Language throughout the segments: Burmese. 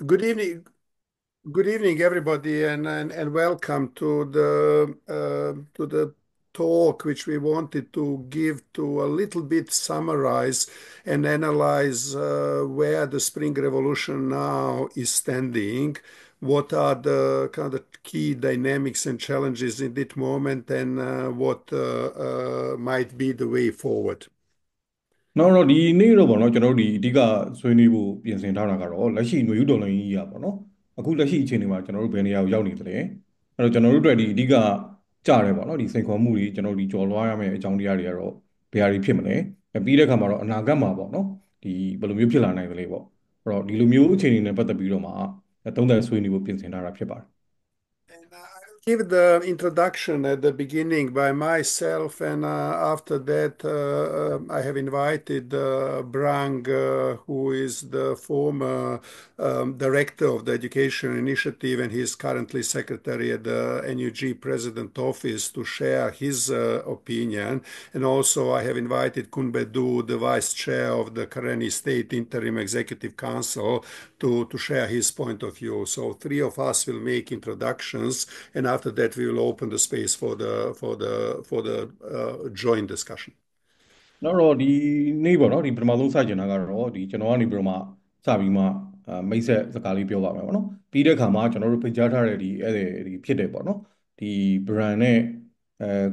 Good evening, good evening, everybody, and welcome to the talk which we wanted to give to a little bit summarize and analyze where the Spring Revolution now is standing, what are the kind of key dynamics and challenges in that moment, and what might be the way forward. နောက်တော့ဒီနေ့တော့ဗောနော်ကျွန်တော်တို့ဒီအဓိကဆွေးနွေးဖို့ပြင်ဆင်ထားတာကတော့လက်ရှိຫນွေဥတော်လိုင်းကြီးရပါတော့အခုလက်ရှိအခြေအနေမှာကျွန်တော်တို့ဘယ်နေရာကိုရောက်နေသလဲအဲ့တော့ကျွန်တော်တို့အတွက်ဒီအဓိကကြားတယ်ဗောနော်ဒီစိန်ခေါ်မှုတွေကျွန်တော်တို့ဒီကြော်လွှားရမယ့်အကြောင်းတရားတွေကတော့ဘယ်ဟာတွေဖြစ်မလဲပြီးတဲ့အခါမှာတော့အနာဂတ်မှာဗောနော်ဒီဘယ်လိုမျိုးဖြစ်လာနိုင်သလဲဗောအဲ့တော့ဒီလိုမျိုးအခြေအနေနဲ့ပတ်သက်ပြီးတော့မှသုံးသပ်ဆွေးနွေးဖို့ပြင်ဆင်ထားတာဖြစ်ပါတယ် And I will give the introduction at the beginning by myself, and after that, I have invited Brang, who is the former director of the Education Initiative, and he is currently secretary at the NUG President Office, to share his opinion. And also, I have invited Kun Bedu, the vice chair of the Karenni State Interim Executive Council, to share his point of view. So three of us will make introductions, and after that we will open the space for the joint discussion. နောက်တော့ဒီနေ့ပေါ့နော်ဒီပထမဆုံးစကြင်တာကတော့ဒီကျွန်တော်ကနေပြီးတော့မှစပြီးမှမိတ်ဆက်စကားလေးပြောပါမယ်ပေါ့နော်ပြီးတဲ့အခါမှာကျွန်တော်တို့ဖိတ်ကြားထားတဲ့ဒီအဲ့ဒီဖြစ်တယ်ပေါ့နော်ဒီ brand နဲ့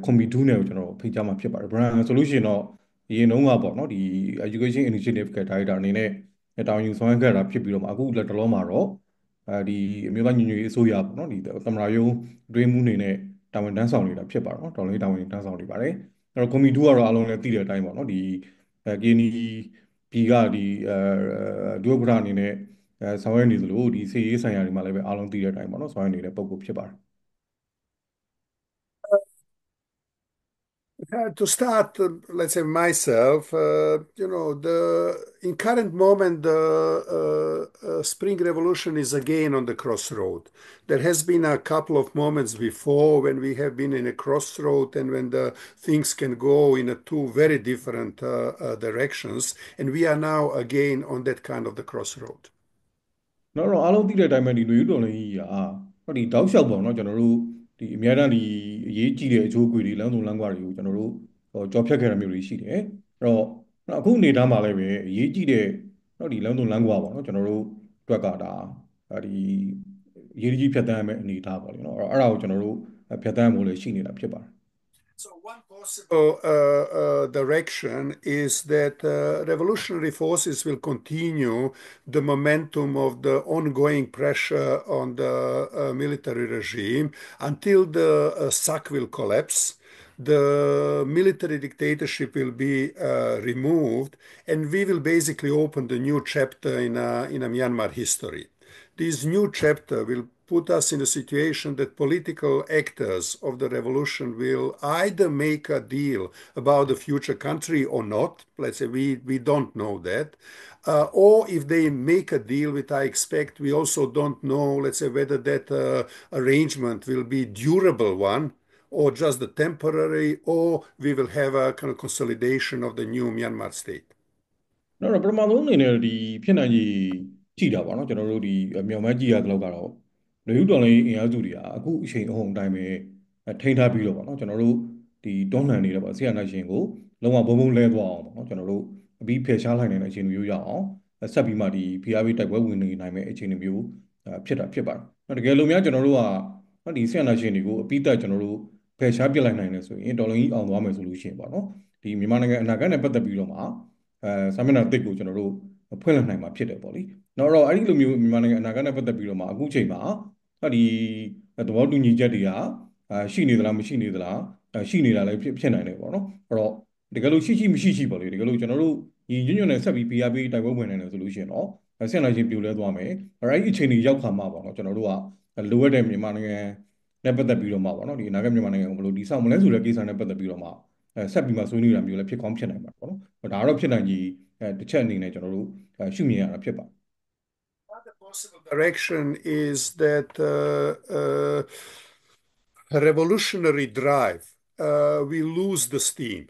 ကွန်ပျူတာနဲ့ကိုကျွန်တော်ဖိတ်ကြားမှာဖြစ်ပါတယ် brand ဆိုလို့ရှိရင်တော့အရင်တုန်းကပေါ့နော်ဒီ education initiative က director အနေနဲ့တောင်းယူဆောင်ရွက်ခဲ့တာဖြစ်ပြီးတော့မှအခုလက်တလုံးမှာတော့ဒီအမျိုးသားညီညွတ်ရေးအစိုးရပေါ့နော်ဒီသမ္မတရုံးအတွင်းမှုအနေနဲ့တာဝန်ထမ်းဆောင်နေတာဖြစ်ပါတယ်နော်တော်လေးတာဝန်ထမ်းဆောင်နေပါတယ်အဲ့တော့ကွန်ပျူတာကတော့အားလုံးလည်းသိတဲ့အတိုင်းပေါ့နော်ဒီKNI ပြည်ကဒီဒုဥက္ကဋ္ဌအနေနဲ့ဆောင်ရွက်နေသလိုဒီစီရေးဆိုင်ရာတွေမှာလည်းပဲအားလုံးသိတဲ့အတိုင်းပေါ့နော်ဆောင်ရွက်နေတဲ့ပုံကိုဖြစ်ပါတယ် To start, let's say myself, in current moment, the Spring Revolution is again on the crossroad. There has been a couple of moments before when we have been in a crossroad and when the things can go in two very different directions, and we are now again on that kind of the crossroad. နောက်တော့အားလုံးသိတဲ့အတိုင်းပဲဒီလူယူတော်လည်းကြီးอ่ะဟောဒီတောက်လျှောက်ပေါ့နော်ကျွန်တော်တို့ဒီအများတန်းဒီအရေးကြီးတဲ့အကျိုးအကွေတွေလမ်းဆုံးလမ်းကွာတွေကိုကျွန်တော်တို့ကြော်ဖြတ်ခဲ့ရမျိုးတွေရှိတယ်အဲ့တော့အခုအနေထားမှာလည်းပဲအရေးကြီးတဲ့နော်ဒီလမ်းဆုံးလမ်းကွာပေါ့နော်ကျွန်တော်တို့အတွက်ကဒါဒီအရေးကြီးဖြတ်သန်းရမယ့်အနေအထားပေါ့လေနော်အဲ့ဒါကိုကျွန်တော်တို့ဖြတ်သန်းဖို့လည်းရှိနေတာဖြစ်ပါတယ် So one possible direction is that revolutionary forces will continue the momentum of the ongoing pressure on the military regime until the SAC will collapse. The military dictatorship will be removed, and we will basically open the new chapter in a Myanmar history. This new chapter will put us in a situation that political actors of the revolution will either make a deal about the future country or not. Let's say we don't know that. Or if they make a deal, which I expect, we also don't know, let's say, whether that arrangement will be durable one or just the temporary, or we will have a kind of consolidation of the new Myanmar state. နောက်တော့ပထမဆုံးအနေနဲ့ဒီဖြစ်နိုင်ကြီးကြည့်တာပေါ့နော်ကျွန်တော်တို့ဒီမြောက်မဲကြည့်ရတဲ့လောက်ကတော့လူယူတော်လိုင်းအင်အားစုတွေကအခုအချိန်အဟုန်အတိုင်းပဲထိန်းထားပြီးတော့ပေါ့နော်ကျွန်တော်တို့ဒီတွန်းလှန်နေတယ်ပေါ့ဆရာနာရှင်ကိုလုံးဝဘုံဘုံလဲသွားအောင်ပေါ့နော်ကျွန်တော်တို့အပြီးဖယ်ရှားလိုက်နိုင်တဲ့အခြေအနေမျိုးရအောင်ဆက်ပြီးမှဒီ PRP တိုက်ပွဲဝင်နေနိုင်မယ့်အခြေအနေမျိုးဖြစ်တာဖြစ်ပါတယ်တကယ်လို့များကျွန်တော်တို့ကဒီဆရာနာရှင်တွေကိုအပြီးသက်ကျွန်တော်တို့ဖယ်ရှားပစ်လိုက်နိုင်တယ်ဆိုရင်တော်လိုင်းကြီးအောင်သွားမယ်ဆိုလို့ရှိရင်ပေါ့နော်ဒီမြန်မာနိုင်ငံအနာဂတ်နဲ့ပတ်သက်ပြီးတော့မှစာမျက်နှာတစ်ကိုကျွန်တော်တို့ဖွင့်လှစ်နိုင်မှာဖြစ်တယ်ပေါ့လေနောက်တော့အဲ့ဒီလိုမျိုးမြန်မာနိုင်ငံအနာဂတ်နဲ့ပတ်သက်ပြီးတော့မှအခုချိန်မှာဒီသဘောတူညီချက်တွေကရှိနေသလားမရှိနေသလားရှိနေတာလည်းဖြစ်နိုင်တယ်ပေါ့နော်အဲ့တော့တကယ်လို့ရှိမရှိပေါ့လေတကယ်လို့ကျွန်တော်တို့ညီညွတ်ညွတ်နဲ့ဆက်ပြီး PRP တိုက်ပွဲဝင်နိုင်တယ်ဆိုလို့ရှိရင်တော့ဆက်နိုင်ချင်းပြိုလဲသွားမယ်အဲ့ဒီအချိန်ကြီးရောက်ခါမှာပေါ့နော်ကျွန်တော်တို့ကလိုအပ်တဲ့မြန်မာနိုင်ငံနဲ့ပတ်သက်ပြီးတော့မှပေါ့နော်ဒီအနာဂတ်မြန်မာနိုင်ငံကိုဘယ်လိုတည်ဆောက်မလဲဆိုတဲ့ကိစ္စနဲ့ပတ်သက်ပြီးတော့မှဆက်ပြီးမှဆွေးနွေးတာမျိုးလည်းဖြစ်ကောင်းဖြစ်နိုင်မှာပေါ့နော်ဒါကတော့ဖြစ်နိုင်ကြီးတစ်ချက်အနေနဲ့ကျွန်တော်တို့ရှုမြင်ရတာဖြစ်ပါတယ် Another possible direction is that revolutionary drive we lose the steam.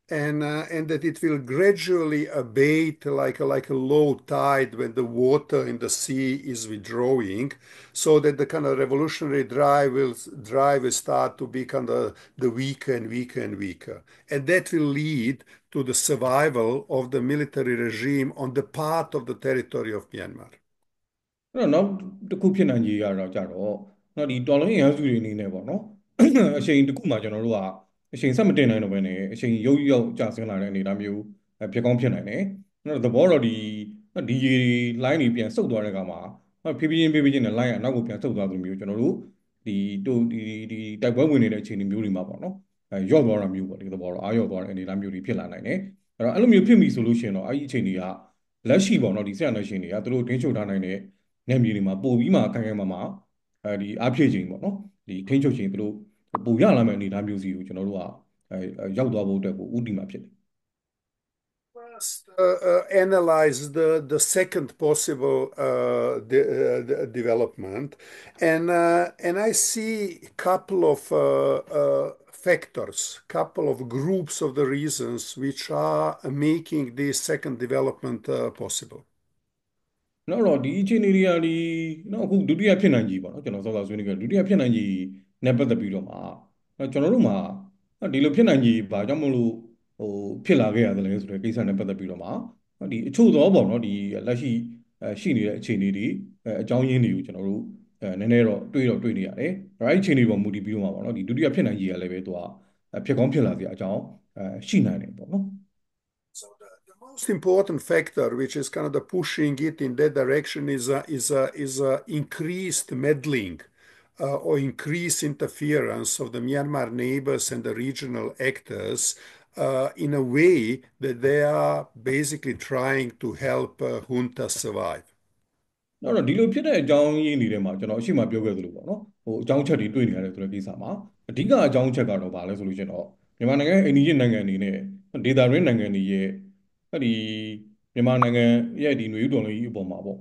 and that it will gradually abate like a low tide when the water in the sea is withdrawing, so that the kind of revolutionary drive will start to be kind of the weaker and weaker and weaker, and that will lead to the survival of the military regime on the part of the territory of Myanmar. အဲ့တော့နောက်တစ်ခုဖြစ်နိုင်ကြီးရတော့ကြတော့နော်ဒီတော်လိုင်းအင်အားစုတွေအနေနဲ့ပေါ့နော်အချိန်တစ်ခုမှကျွန်တော်တို့ကအချိန်ဆက်မတင်နိုင်တော့ဘဲနဲ့အချိန်ရုပ်ရောက်ကျဆင်းလာတဲ့အနေအထားမျိုးဖြစ်ကောင်းဖြစ်နိုင်တယ်။အဲ့တော့သဘောတော့ဒီရေ line တွေပြန်ဆုတ်သွားတဲ့အခါမှာဖြည်းဖြည်းချင်းနဲ့ line ကနောက်ကိုပြန်ဆုတ်သွားသလိုမျိုးကျွန်တော်တို့ဒီတို့ဒီတိုက်ပွဲဝင်နေတဲ့အခြေအနေမျိုးတွေမှာပေါ့နော်ရော့သွားတာမျိုးပေါ့ဒီသဘောတော့အားရော့သွားတဲ့အနေအထားမျိုးတွေဖြစ်လာနိုင်တယ်။အဲ့တော့အဲ့လိုမျိုးဖြစ်ပြီဆိုလို့ရှိရင်တော့အဲ့ဒီအခြေအနေကလက်ရှိပေါ့နော်ဒီဆက်အနာရှင်တွေကသူတို့ထိန်းချုပ်ထားနိုင်တဲ့နယ်မြေတွေမှာပို့ပြီးမှခိုင်ခိုင်မာမာဒီအားဖြည့်ခြင်းပေါ့နော်ဒီထိန်းချုပ်ခြင်းသူတို့ပို့ရလာမယ့်အနေအထားမျိုးစီကိုကျွန်တော်တို့ကရောက်သွားဖို့အတွက်ကိုဥတီမှာဖြစ်တယ် First, analyze the second possible development, and I see a couple of factors, couple of groups of the reasons which are making this second development possible. နောက်တော့ဒီအခြေအနေတွေကဒီနောက်အခုဒုတိယဖြစ်နိုင်ကြီးပေါ့နော်ကျွန်တော်စောစောဆွေးနွေးခဲ့ဒုတိယဖြစ်နိုင်ကြီးနဲ့ပတ်သက်ပြီးတော့မှကျွန်တော်တို့မှာဒီလိုဖြစ်နိုင်ကြီးဘာကြောင့်မလို့ဟိုဖြစ်လာခဲ့ရတယ်လဲဆိုတဲ့ကိစ္စနဲ့ပတ်သက်ပြီးတော့မှဒီအချို့သောပေါ့နော်ဒီလက်ရှိရှိနေတဲ့အခြေအနေတွေအကြောင်းရင်းတွေကိုကျွန်တော်တို့နည်းနည်းတော့တွေ့နေရတယ်။အဲ့ဒီအခြေအနေပေါ်မူတည်ပြီးတော့မှပေါ့နော်ဒီဒုတိယဖြစ်နိုင်ကြီးကလည်းပဲသူကဖြစ်ကောင်းဖြစ်လာစရာအကြောင်းရှိနိုင်တယ်ပေါ့နော် So the most important factor, which is kind of the pushing it in that direction, is increased meddling or increased interference of the Myanmar neighbors and the regional actors in a way that they are basically trying to help junta survive. နောက်တော့ဒီလိုဖြစ်တဲ့အကြောင်းရင်းတွေထဲမှာကျွန်တော်အရှိမပြောခဲ့သလိုပေါ့နော်ဟိုအကြောင်းချက်တွေတွေ့နေရတယ်ဆိုတဲ့ကိစ္စမှာအဓိကအကြောင်းချက်ကတော့ဘာလဲဆိုလို့ရှိရင်တော့မြန်မာနိုင်ငံအိန္ဒိယနိုင်ငံအနေနဲ့ဒေသတွင်းနိုင်ငံတွေရဲ့ဒီမြန်မာနိုင်ငံရဲ့ဒီຫນွေဥတော်လေးအပေါ်မှာပေါ့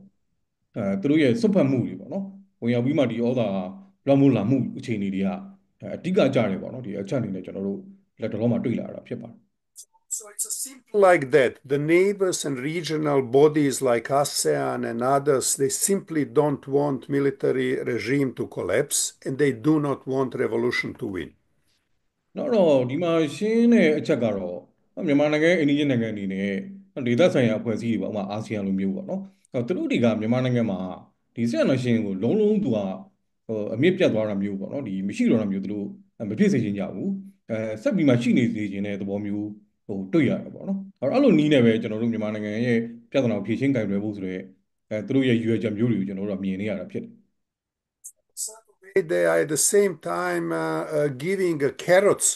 သူတို့ရဲ့စွတ်ဖက်မှုတွေပေါ့နော်ဝင်ရောက်ပြီးမှဒီဩဇာလွှမ်းမိုးလာမှုအခြေအနေတွေကအဓိကကြတယ်ပေါ့နော်ဒီအချက်အနေနဲ့ကျွန်တော်တို့လက်တော်မှာတွေ့လာတာဖြစ်ပါတယ် So it's as simple like that. The neighbors and regional bodies like ASEAN and others, they simply don't want military regime to collapse, and they do not want revolution to win. နောက်တော့ဒီမှာရှင်းတဲ့အချက်ကတော့မြန်မာနိုင်ငံအိန္ဒိယနိုင်ငံအနေနဲ့ဒေသဆိုင်ရာအဖွဲ့အစည်းတွေပေါ့ဥပမာအာဆီယံလိုမျိုးပေါ့နော်သူတို့တွေကမြန်မာနိုင်ငံမှာဒီဆက်အနာရှင်ကိုလုံးလုံးသူကအမြင့်ပြတ်သွားတာမျိုးပေါ့နော်ဒီမရှိတော့တာမျိုးသူတို့မဖြစ်စေချင်ကြဘူးဆက်ပြီးမှရှိနေစေချင်တဲ့သဘောမျိုးတွေ့ရတယ်ပေါ့နော်အဲ့လိုနီးနေပဲကျွန်တော်တို့မြန်မာနိုင်ငံရဲ့ပြဿနာကိုဖြေရှင်းကိုင်တွယ်ဖို့ဆိုတော့သူတို့ရဲ့ရွေးချက်မျိုးတွေကိုကျွန်တော်တို့ကမြင်နေရတာဖြစ်တယ် They are at the same time giving carrots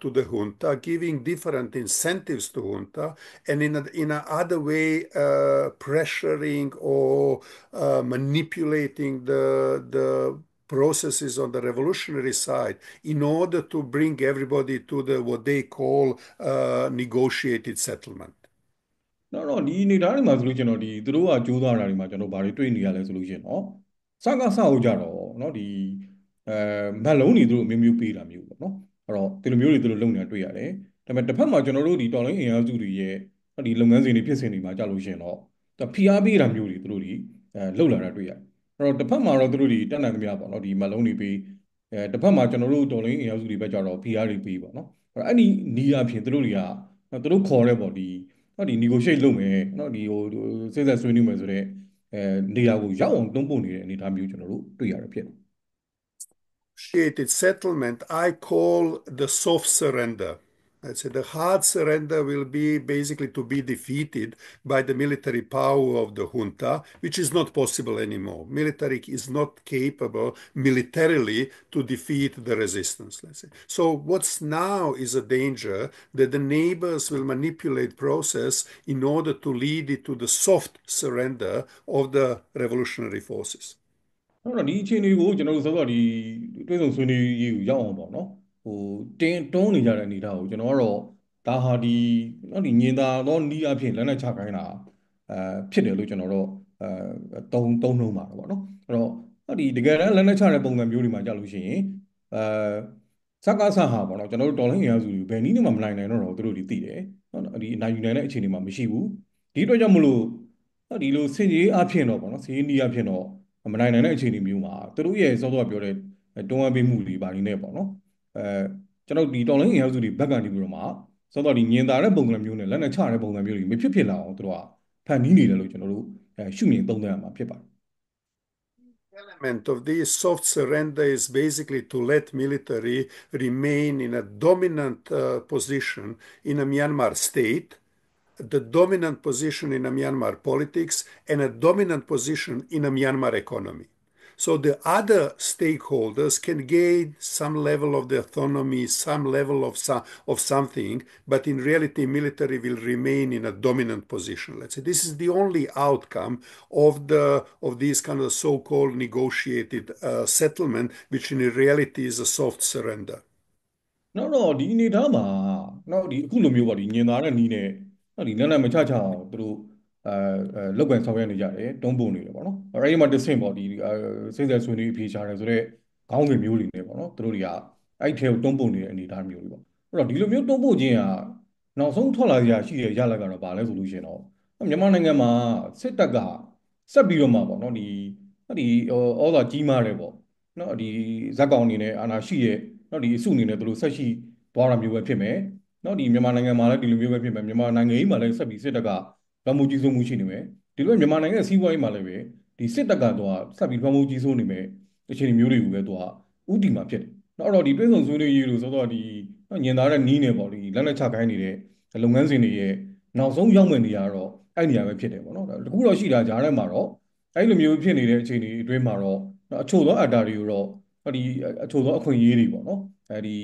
to the junta, giving different incentives to junta, and in a other way pressuring or manipulating the processes on the revolutionary side in order to bring everybody to the what they call negotiated settlement. နောက်တော့ဒီအနေထားတွေမှာဆိုလို့ကျွန်တော်ဒီသူတို့ကကြိုးစားတာတွေမှာကျွန်တော်ဘာတွေတွေ့နေရလဲဆိုလို့ရှင်နော်စကားစအောင်ကြတော့နော်ဒီမက်လုံးတွေသူတို့အမျိုးမျိုးပေးတာမျိုးပေါ့နော်အဲ့တော့ဒီလိုမျိုးတွေသူတို့လုပ်နေတာတွေ့ရတယ်ဒါပေမဲ့တစ်ဖက်မှာကျွန်တော်တို့ဒီတော်လိုင်းအင်အားစုတွေရဲ့ဒီလုပ်ငန်းစဉ်တွေဖြစ်စဉ်တွေမှာကြာလို့ရှင်တော့ဖိအားပေးတာမျိုးတွေသူတို့ဒီလုပ်လာတာတွေ့ရတယ်အဲ့တော့တစ်ဖက်မှာတော့သူတို့ဒီတက်နိုင်သမျှပေါ့နော်ဒီမက်လုံးတွေပေးတစ်ဖက်မှာကျွန်တော်တို့တော်လိုင်းအင်အားစုတွေဘက်ကျတော့ဖိအားတွေပေးပေါ့နော်အဲ့ဒီနီးအဖြစ်သူတို့တွေကသူတို့ခေါ်တဲ့ပေါ့ဒီနော်ဒီ negotiate လုပ်မယ်နော်ဒီစစ်ဆက်ဆွေးနွေးမယ်ဆိုတော့နေရာကိုရောက်အောင်တွန်းပို့နေတဲ့အနေအထားမျိုးကျွန်တော်တို့တွေ့ရတာဖြစ်တယ် Negotiated settlement, I call the soft surrender. Let's say the hard surrender will be basically to be defeated by the military power of the junta, which is not possible anymore. Military is not capable militarily to defeat the resistance, let's say. So what's now is a danger that the neighbors will manipulate process in order to lead it to the soft surrender of the revolutionary forces. ဟုတ်တော့ဒီအခြေအနေကိုကျွန်တော်တို့စောစောဒီတွဲဆုံဆွေးနွေးရေးကိုရောက်အောင်ပေါ့နော်ဟိုတင်းတွန်းနေကြတဲ့အနေအထားကိုကျွန်တော်ကတော့ဒါဟာဒီနော်ဒီညင်သာသောနီးအဖြစ်လက်နက်ချခိုင်းတာဖြစ်တယ်လို့ကျွန်တော်တို့သုံးနှုံးပါတယ်ပေါ့နော်အဲ့တော့ဒီတကယ်တမ်းလက်နက်ချတဲ့ပုံစံမျိုးတွေမှာကြာလို့ရှိရင် စကားဆဟာပေါ့နော်ကျွန်တော်တို့တော်လိုင်းအင်အားစုတွေဘယ်နည်းနဲ့မှမနိုင်နိုင်တော့သူတို့ဒီသိတယ်နော်ဒီအနိုင်ယူနိုင်တဲ့အခြေအနေမှာမရှိဘူးဒီအတွက်ကြောင့်မလို့ဒီလိုစင်ကြီးအဖြစ်တော့ပေါ့နော်စင်ကြီးနီးအဖြစ်တော့မနိုင်နိုင်တဲ့အခြေအနေမျိုးမှာသူတို့ရဲ့စောစောကပြောတဲ့တွန်းအားပေးမှုတွေဘာတွေနဲ့ပေါ့နော်အဲကျွန်တော်ဒီတော်လိုင်းအင်အားစုတွေဘက်ကနေပြီးတော့မှစောစောဒီညင်သာတဲ့ပုံစံမျိုးနဲ့လက်နဲ့ချတဲ့ပုံစံမျိုးတွေမဖြစ်ဖြစ်လာအောင်သူတို့ကဖန်တီးနေတယ်လို့ကျွန်တော်တို့ရှုမြင်သုံးသပ်ရမှာဖြစ်ပါတယ်Element of this soft surrender is basically to let military remain in a dominant position in a Myanmar state, the dominant position in a Myanmar politics, and a dominant position in a Myanmar economy. So the other stakeholders can gain some level of the autonomy, some level of something, but in reality, military will remain in a dominant position. Let's say this is the only outcome of these kind of so-called negotiated settlement, which in reality is a soft surrender. နောက်တော့ဒီအနေထားမှာနောက်ဒီအခုလိုမျိုးပေါ့ဒီညင်သားတဲ့နီးနဲ့နောက်ဒီလက်နက်မချချအောင်သူတို့လောက်ကန်ဆောင်ရွက်နေကြတယ်တုံးပုံနေတယ်ပေါ့နော်အဲ့ဒီမှာတစ်ဆင့်ပေါ့ဒီစိတ်သက်ဆွေးနွေးအဖြေရှာတယ်ဆိုတော့ခေါင်းစဉ်မျိုးတွေနဲ့ပေါ့နော်သူတို့တွေကအဲ့ထဲကိုတုံးပုံနေတဲ့အနေအထားမျိုးတွေပေါ့အဲ့တော့ဒီလိုမျိုးတုံးပုံခြင်းကနောက်ဆုံးထွက်လာကြရှိတဲ့ရလဒ်ကတော့ဘာလဲဆိုလို့ရှိရင်တော့မြန်မာနိုင်ငံမှာစစ်တပ်ကဆက်ပြီးတော့မှပေါ့နော်ဒီဒီဩဇာကြီးမားတယ်ပေါ့နော်ဒီဇက်ကောင်အနေနဲ့အာဏာရှိရဲ့နော်ဒီအစုအနေနဲ့သူတို့ဆက်ရှိသွားတာမျိုးပဲဖြစ်မယ်နော်ဒီမြန်မာနိုင်ငံမှာလည်းဒီလိုမျိုးပဲဖြစ်မယ်မြန်မာနိုင်ငံကြီးမှာလည်းဆက်ပြီးစစ်တပ်ကလွှမ်းမိုးကြီးစိုးမှုရှိနေမယ်ဒီလိုမြန်မာနိုင်ငံရဲ့စီးပွားရေးမှာလည်းပဲဒီစစ်တပ်ကတော့ဆက်ပြီးလွှမ်းမိုးကြီးစိုးနေမယ်အခြေအနေမျိုးတွေကိုပဲသူကဥတီမှာဖြစ်တယ်နော်အဲ့တော့ဒီတွင်းဆုံဆွေးနွေးရေးလို့ဆိုတော့ဒီညင်သားတဲ့နီးနေပေါ့ဒီလက်လက်ချခိုင်းနေတဲ့လုပ်ငန်းစဉ်တွေရဲ့နောက်ဆုံးရောက်မဲ့နေရာတော့အဲ့နေရာပဲဖြစ်တယ်ပေါ့နော်တခုတော့ရှိတာဂျားထဲမှာတော့အဲ့လိုမျိုးဖြစ်နေတဲ့အခြေအနေအတွင်းမှာတော့အချို့သောအတ္တတွေကိုတော့ဒီအချို့သောအခွင့်အရေးတွေပေါ့နော်ဒီ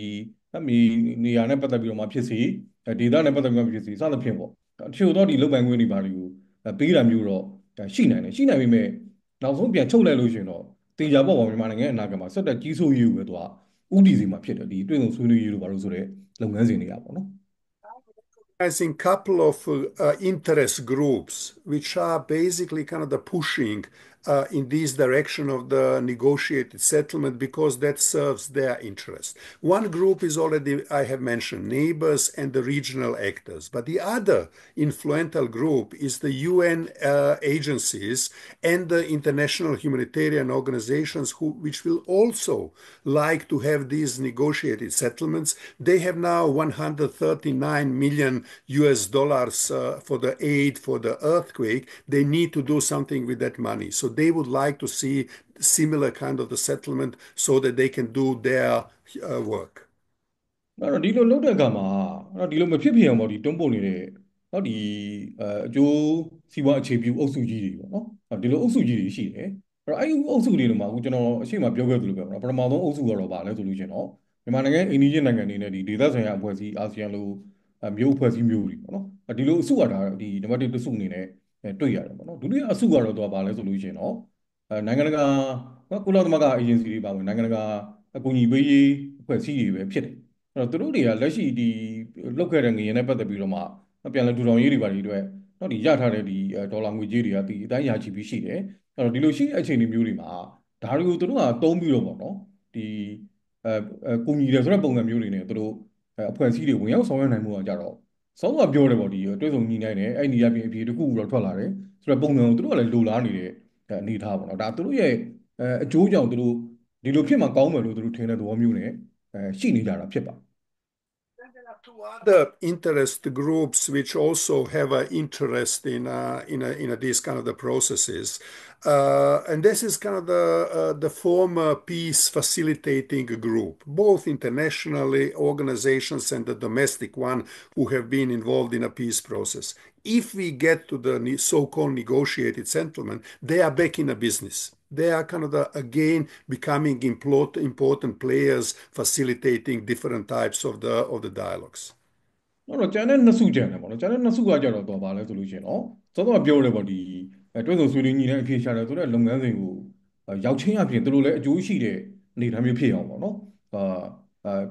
အမီနေရာနဲ့ပတ်သက်ပြီးတော့မှဖြစ်စီဒေတာနဲ့ပတ်သက်ပြီးမှဖြစ်စီစသဖြင့်ပေါ့တချို့သောဒီလုပ်ပိုင်ခွင့်တွေဘာတွေကိုပေးတာမျိုးတော့ရှိနိုင်တယ်ရှိနိုင်ပေမဲ့နောက်ဆုံးပြန်ချုပ်လိုက်လို့ရှိရင်တော့တင်ကြပေါ့ပါမြန်မာနိုင်ငံရဲ့အနာဂတ်မှာဆက်တက်ကြီးစိုးရေးကိုပဲသူကဥတီစီမှာဖြစ်တယ်ဒီတွင်းဆုံဆွေးနွေးရေးလို့ဘာလို့ဆိုတဲ့လုပ်ငန်းစဉ်တွေကပေါ့နော် Recognizing couple of interest groups which are basically kind of the pushing in this direction of the negotiated settlement because that serves their interest. One group is already, I have mentioned, neighbors and the regional actors. But the other influential group is the UN agencies and the international humanitarian organizations which will also like to have these negotiated settlements. They have now 139 million US dollars for the aid for the earthquake. They need to do something with that money. So they would like to see similar kind of the settlement so that they can do their work. အဲ့တော့ဒီလိုလုပ်တဲ့အခါမှာဒီလိုမဖြစ်ဖြစ်အောင်ပေါ့ဒီတွန်းပို့နေတဲ့ဒီအကျိုးစီးပွားအခြေပြုအုပ်စုကြီးတွေပေါ့နော်ဒီလိုအုပ်စုကြီးတွေရှိတယ်အဲ့တော့အဲ့ဒီအုပ်စုတွေမှာအခုကျွန်တော်အရှိမပြောခဲ့သလိုပဲပေါ့နော်ပထမဆုံးအုပ်စုကတော့ဗာလဲဆိုလို့ရှိရင်တော့မြန်မာနိုင်ငံအိန္ဒိယနိုင်ငံအနေနဲ့ဒီဒေသဆိုင်ရာအဖွဲ့အစည်းအာဆီယံလိုမျိုးအဖွဲ့အစည်းမျိုးတွေပေါ့နော်ဒီလိုအစုကဒါဒီနံပါတ်1တစုအနေနဲ့တွေ့ရတယ်ပေါ့နော်ဒုတိယအစုကတော့တော့ဗာလဲဆိုလို့ရှိရင်တော့နိုင်ငံတကာကုလသမဂ္ဂအေဂျင်စီတွေပါဝင်နိုင်ငံတကာအကူအညီပေးရေးအဖွဲ့အစည်းတွေပဲဖြစ်တယ်အဲ့တော့သူတို့တွေကလက်ရှိဒီလောက်ခဲ့တဲ့ငွေရနဲ့ပတ်သက်ပြီးတော့မှပြန်လည်ထူထောင်ရေးတွေပါတွေအတွက်ဒီရထားတဲ့ဒီဒေါ်လာငွေကြေးတွေကဒီအတိုင်းရာချီပြီးရှိတယ်အဲ့တော့ဒီလိုရှိတဲ့အခြေအနေမျိုးတွေမှာဒါတွေကိုသူတို့ကသုံးပြီးတော့ပေါ့နော်ဒီကူညီတယ်ဆိုတဲ့ပုံစံမျိုးတွေနဲ့သူတို့အဖွဲ့အစည်းတွေဝင်ရောက်ဆောင်ရွက်နိုင်မှုကကြတော့စောစောပြောတယ်ပေါ့ဒီတွဲဆုံညီနိုင်တယ်အဲ့ဒီနေရာပြင်အဖြေတစ်ခုတော့ထွက်လာတယ်ဆိုတော့ပုံစံကိုသူတို့ကလည်းလိုလားနေတဲ့အနေအထားပေါ့နော်ဒါသူတို့ရဲ့အကျိုးကြောင့်သူတို့ဒီလိုဖြစ်မှာကောင်းမယ်လို့သူတို့ထင်တဲ့သဘောမျိုးနဲ့ရှိနေကြတာဖြစ်ပါ Two other interest groups which also have an interest in these kind of the processes, and this is kind of the former peace facilitating group, both internationally organizations and the domestic one who have been involved in a peace process. If we get to the so-called negotiated settlement, they are back in a business. They are kind of again becoming important players, facilitating different types of the dialogues. တော့ကျန်တဲ့နှစ်စုကျန်တယ်ပေါ့နော်ကျန်တဲ့နှစ်စုကကြတော့ဘာလဲဆိုလို့ရှိရင်တော့စောစောပြောတယ်ပေါ့ဒီတွဲဆုံဆွေးနွေးညီတဲ့အဖြေရှာတယ်ဆိုတဲ့လုပ်ငန်းစဉ်ကိုရောက်ချင်းအပြင်သူတို့လည်းအကျိုးရှိတဲ့အနေအထားမျိုးဖြစ်အောင်ပေါ့နော်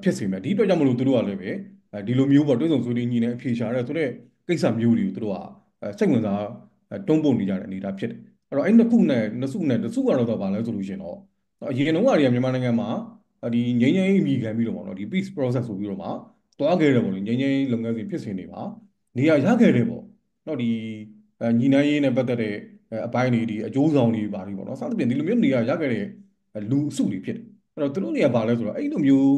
ဖြစ်စေမယ်ဒီအတွက်ကြောင့်မလို့သူတို့ကလည်းပဲဒီလိုမျိုးပေါ့တွဲဆုံဆွေးနွေးညီတဲ့အဖြေရှာတယ်ဆိုတဲ့ကိစ္စမျိုးတွေကိုသူတို့ကစိတ်ဝင်စားတွန်းပို့နေကြတဲ့အနေအထားဖြစ်တယ်အဲ့တော့အဲ့နှစ်စုနဲ့တစုကတော့ဘာလဲဆိုလို့ရှိရင်တော့အရင်တုန်းကတည်းကမြန်မာနိုင်ငံမှာ ဒီငြိမ်းချမ်းရေးအမိခံပြီးတော့ပေါ့နော်ဒီ peace process ဆိုပြီးတော့မှတွားခဲ့တယ်ပေါ့လေငြိမ်းချမ်းရေးလုပ်ငန်းစဉ်ဖြစ်စဉ်တွေမှာနေရာရခဲ့တယ်ပေါ့နော်ဒီညီနိုင်ရေးနဲ့ပတ်သက်တဲ့အပိုင်းတွေဒီအကျိုးဆောင်တွေပါလိပေါ့နော်စသဖြင့်ဒီလိုမျိုးနေရာရခဲ့တဲ့လူအစုတွေဖြစ်တယ်အဲ့တော့သူတို့နေရာပါလဲဆိုတော့အဲ့လိုမျိုး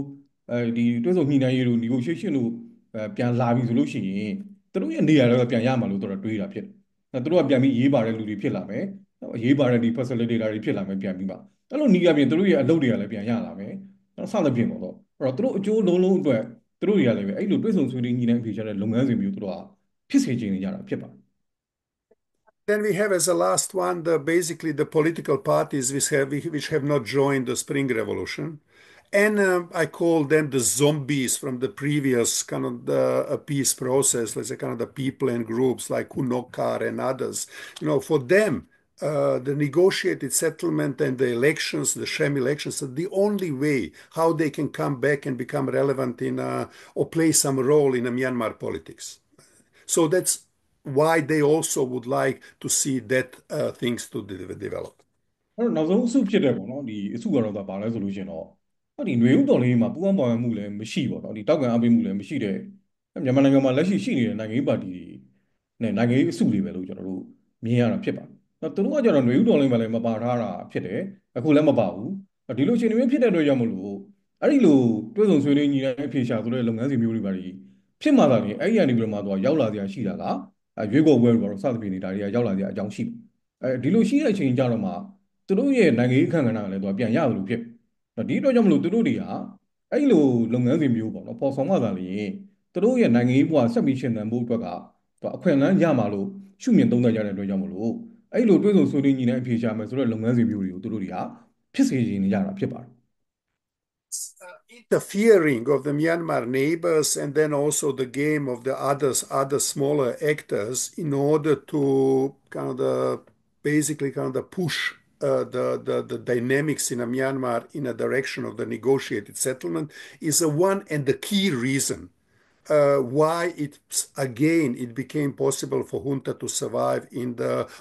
ဒီတွဲဆုံညှိနှိုင်းရေးတို့ negotiation တို့ပြန်လာပြီဆိုလို့ရှိရင်သူတို့ရဲ့နေရာတော့ပြန်ရမှာလို့သူတို့တွေးတာဖြစ်တယ်သူတို့ကပြန်ပြီးရေးပါတဲ့လူတွေဖြစ်လာမယ်အရေးပါတဲ့ဒီ facilitator တွေဖြစ်လာမယ်ပြန်ပြီးပါအဲ့လိုနေရာပြင်သူတို့ရဲ့အလုပ်တွေကလည်းပြန်ရလာမယ်စသဖြင့်ပေါ့တော့အဲ့တော့သူတို့အကျိုးလုံးလုံးအတွက်သူတို့တွေကလည်းပဲအဲ့လိုတွဲဆုံဆွေးနွေးညှိနှိုင်းအဖြေရှာတဲ့လုပ်ငန်းစဉ်မျိုးသူတို့ကဖြစ်စေချင်နေကြတာဖြစ်ပါတယ် Then we have as a last one basically the political parties which have not joined the Spring Revolution. And I call them the zombies from the previous kind of the peace process, let's say kind of the people and groups like Hunokar and others. For them, the negotiated settlement and the elections, the sham elections, are the only way how they can come back and become relevant in or play some role in Myanmar politics. So that's why they also would like to see that things to develop. အဲ့တော့နောက်ဆုံးအစုဖြစ်တယ်ပေါ့နော်ဒီအစုကတော့ဒါဘာလဲဆိုလို့ရှိရင်တော့ဒီຫນွေဥတော်လေးမှာပူးပေါင်းပါဝင်မှုလည်းမရှိပေါ့နော်ဒီတောက်ကန်အပေးမှုလည်းမရှိတဲ့မြန်မာနိုင်ငံမှာလက်ရှိနေတဲ့နိုင်ငံရေးပါတီတွေနဲ့နိုင်ငံရေးအစုတွေပဲလို့ကျွန်တော်တို့မြင်ရတာဖြစ်ပါတယ်။သူတို့ကကျတော့ຫນွေဥတော်လေးမှာလည်းမပါထားတာဖြစ်တယ်အခုလည်းမပါဘူးဒီလိုအခြေအနေမျိုးဖြစ်တဲ့အတွက်ကြောင့်မလို့အဲ့ဒီလိုတွဲဆုံဆွေးနွေးညီတဲ့အဖြေရှာဆိုတဲ့လုပ်ငန်းစဉ်မျိုးတွေပါဖြစ်မှသာလေအဲ့ဒီကနေပြီးတော့မှသူကရောက်လာစရာရှိတာကရွေးကောက်ပွဲတွေတော့စသဖြင့်နေတာတွေကရောက်လာစရာအကြောင်းရှိဒီလိုရှိတဲ့အချိန်ကြတော့မှသူတို့ရဲ့နိုင်ငံရေးအခမ်းကဏ္ဍကလည်းသူကပြန်ရလို့ဖြစ်ဒီအတွက်ကြောင့်မလို့သူတို့တွေကအဲ့လိုလုပ်ငန်းစဉ်မျိုးပေါ့နော်ပေါ်ဆောင်မှသာလေသူတို့ရဲ့နိုင်ငံရေးဘဝဆက်ပြီးရှင်သန်ဖို့အတွက်ကသူအခွင့်အလမ်းရမှာလို့ရှုမြင်သုံးသပ်ကြတဲ့အတွက်ကြောင့်မလို့အဲ့လိုတွဲဆုံဆွေးနွေးညီတဲ့အဖြေရှာမယ်ဆိုတဲ့လုပ်ငန်းစဉ်မျိုးတွေကိုသူတို့တွေကဖြစ်စေချင်နေကြတာဖြစ်ပါတယ် Interfering of the Myanmar neighbors and then also the game of the other smaller actors in order to basically push the dynamics in Myanmar in a direction of the negotiated settlement is a one and the key reason why it became possible for junta to survive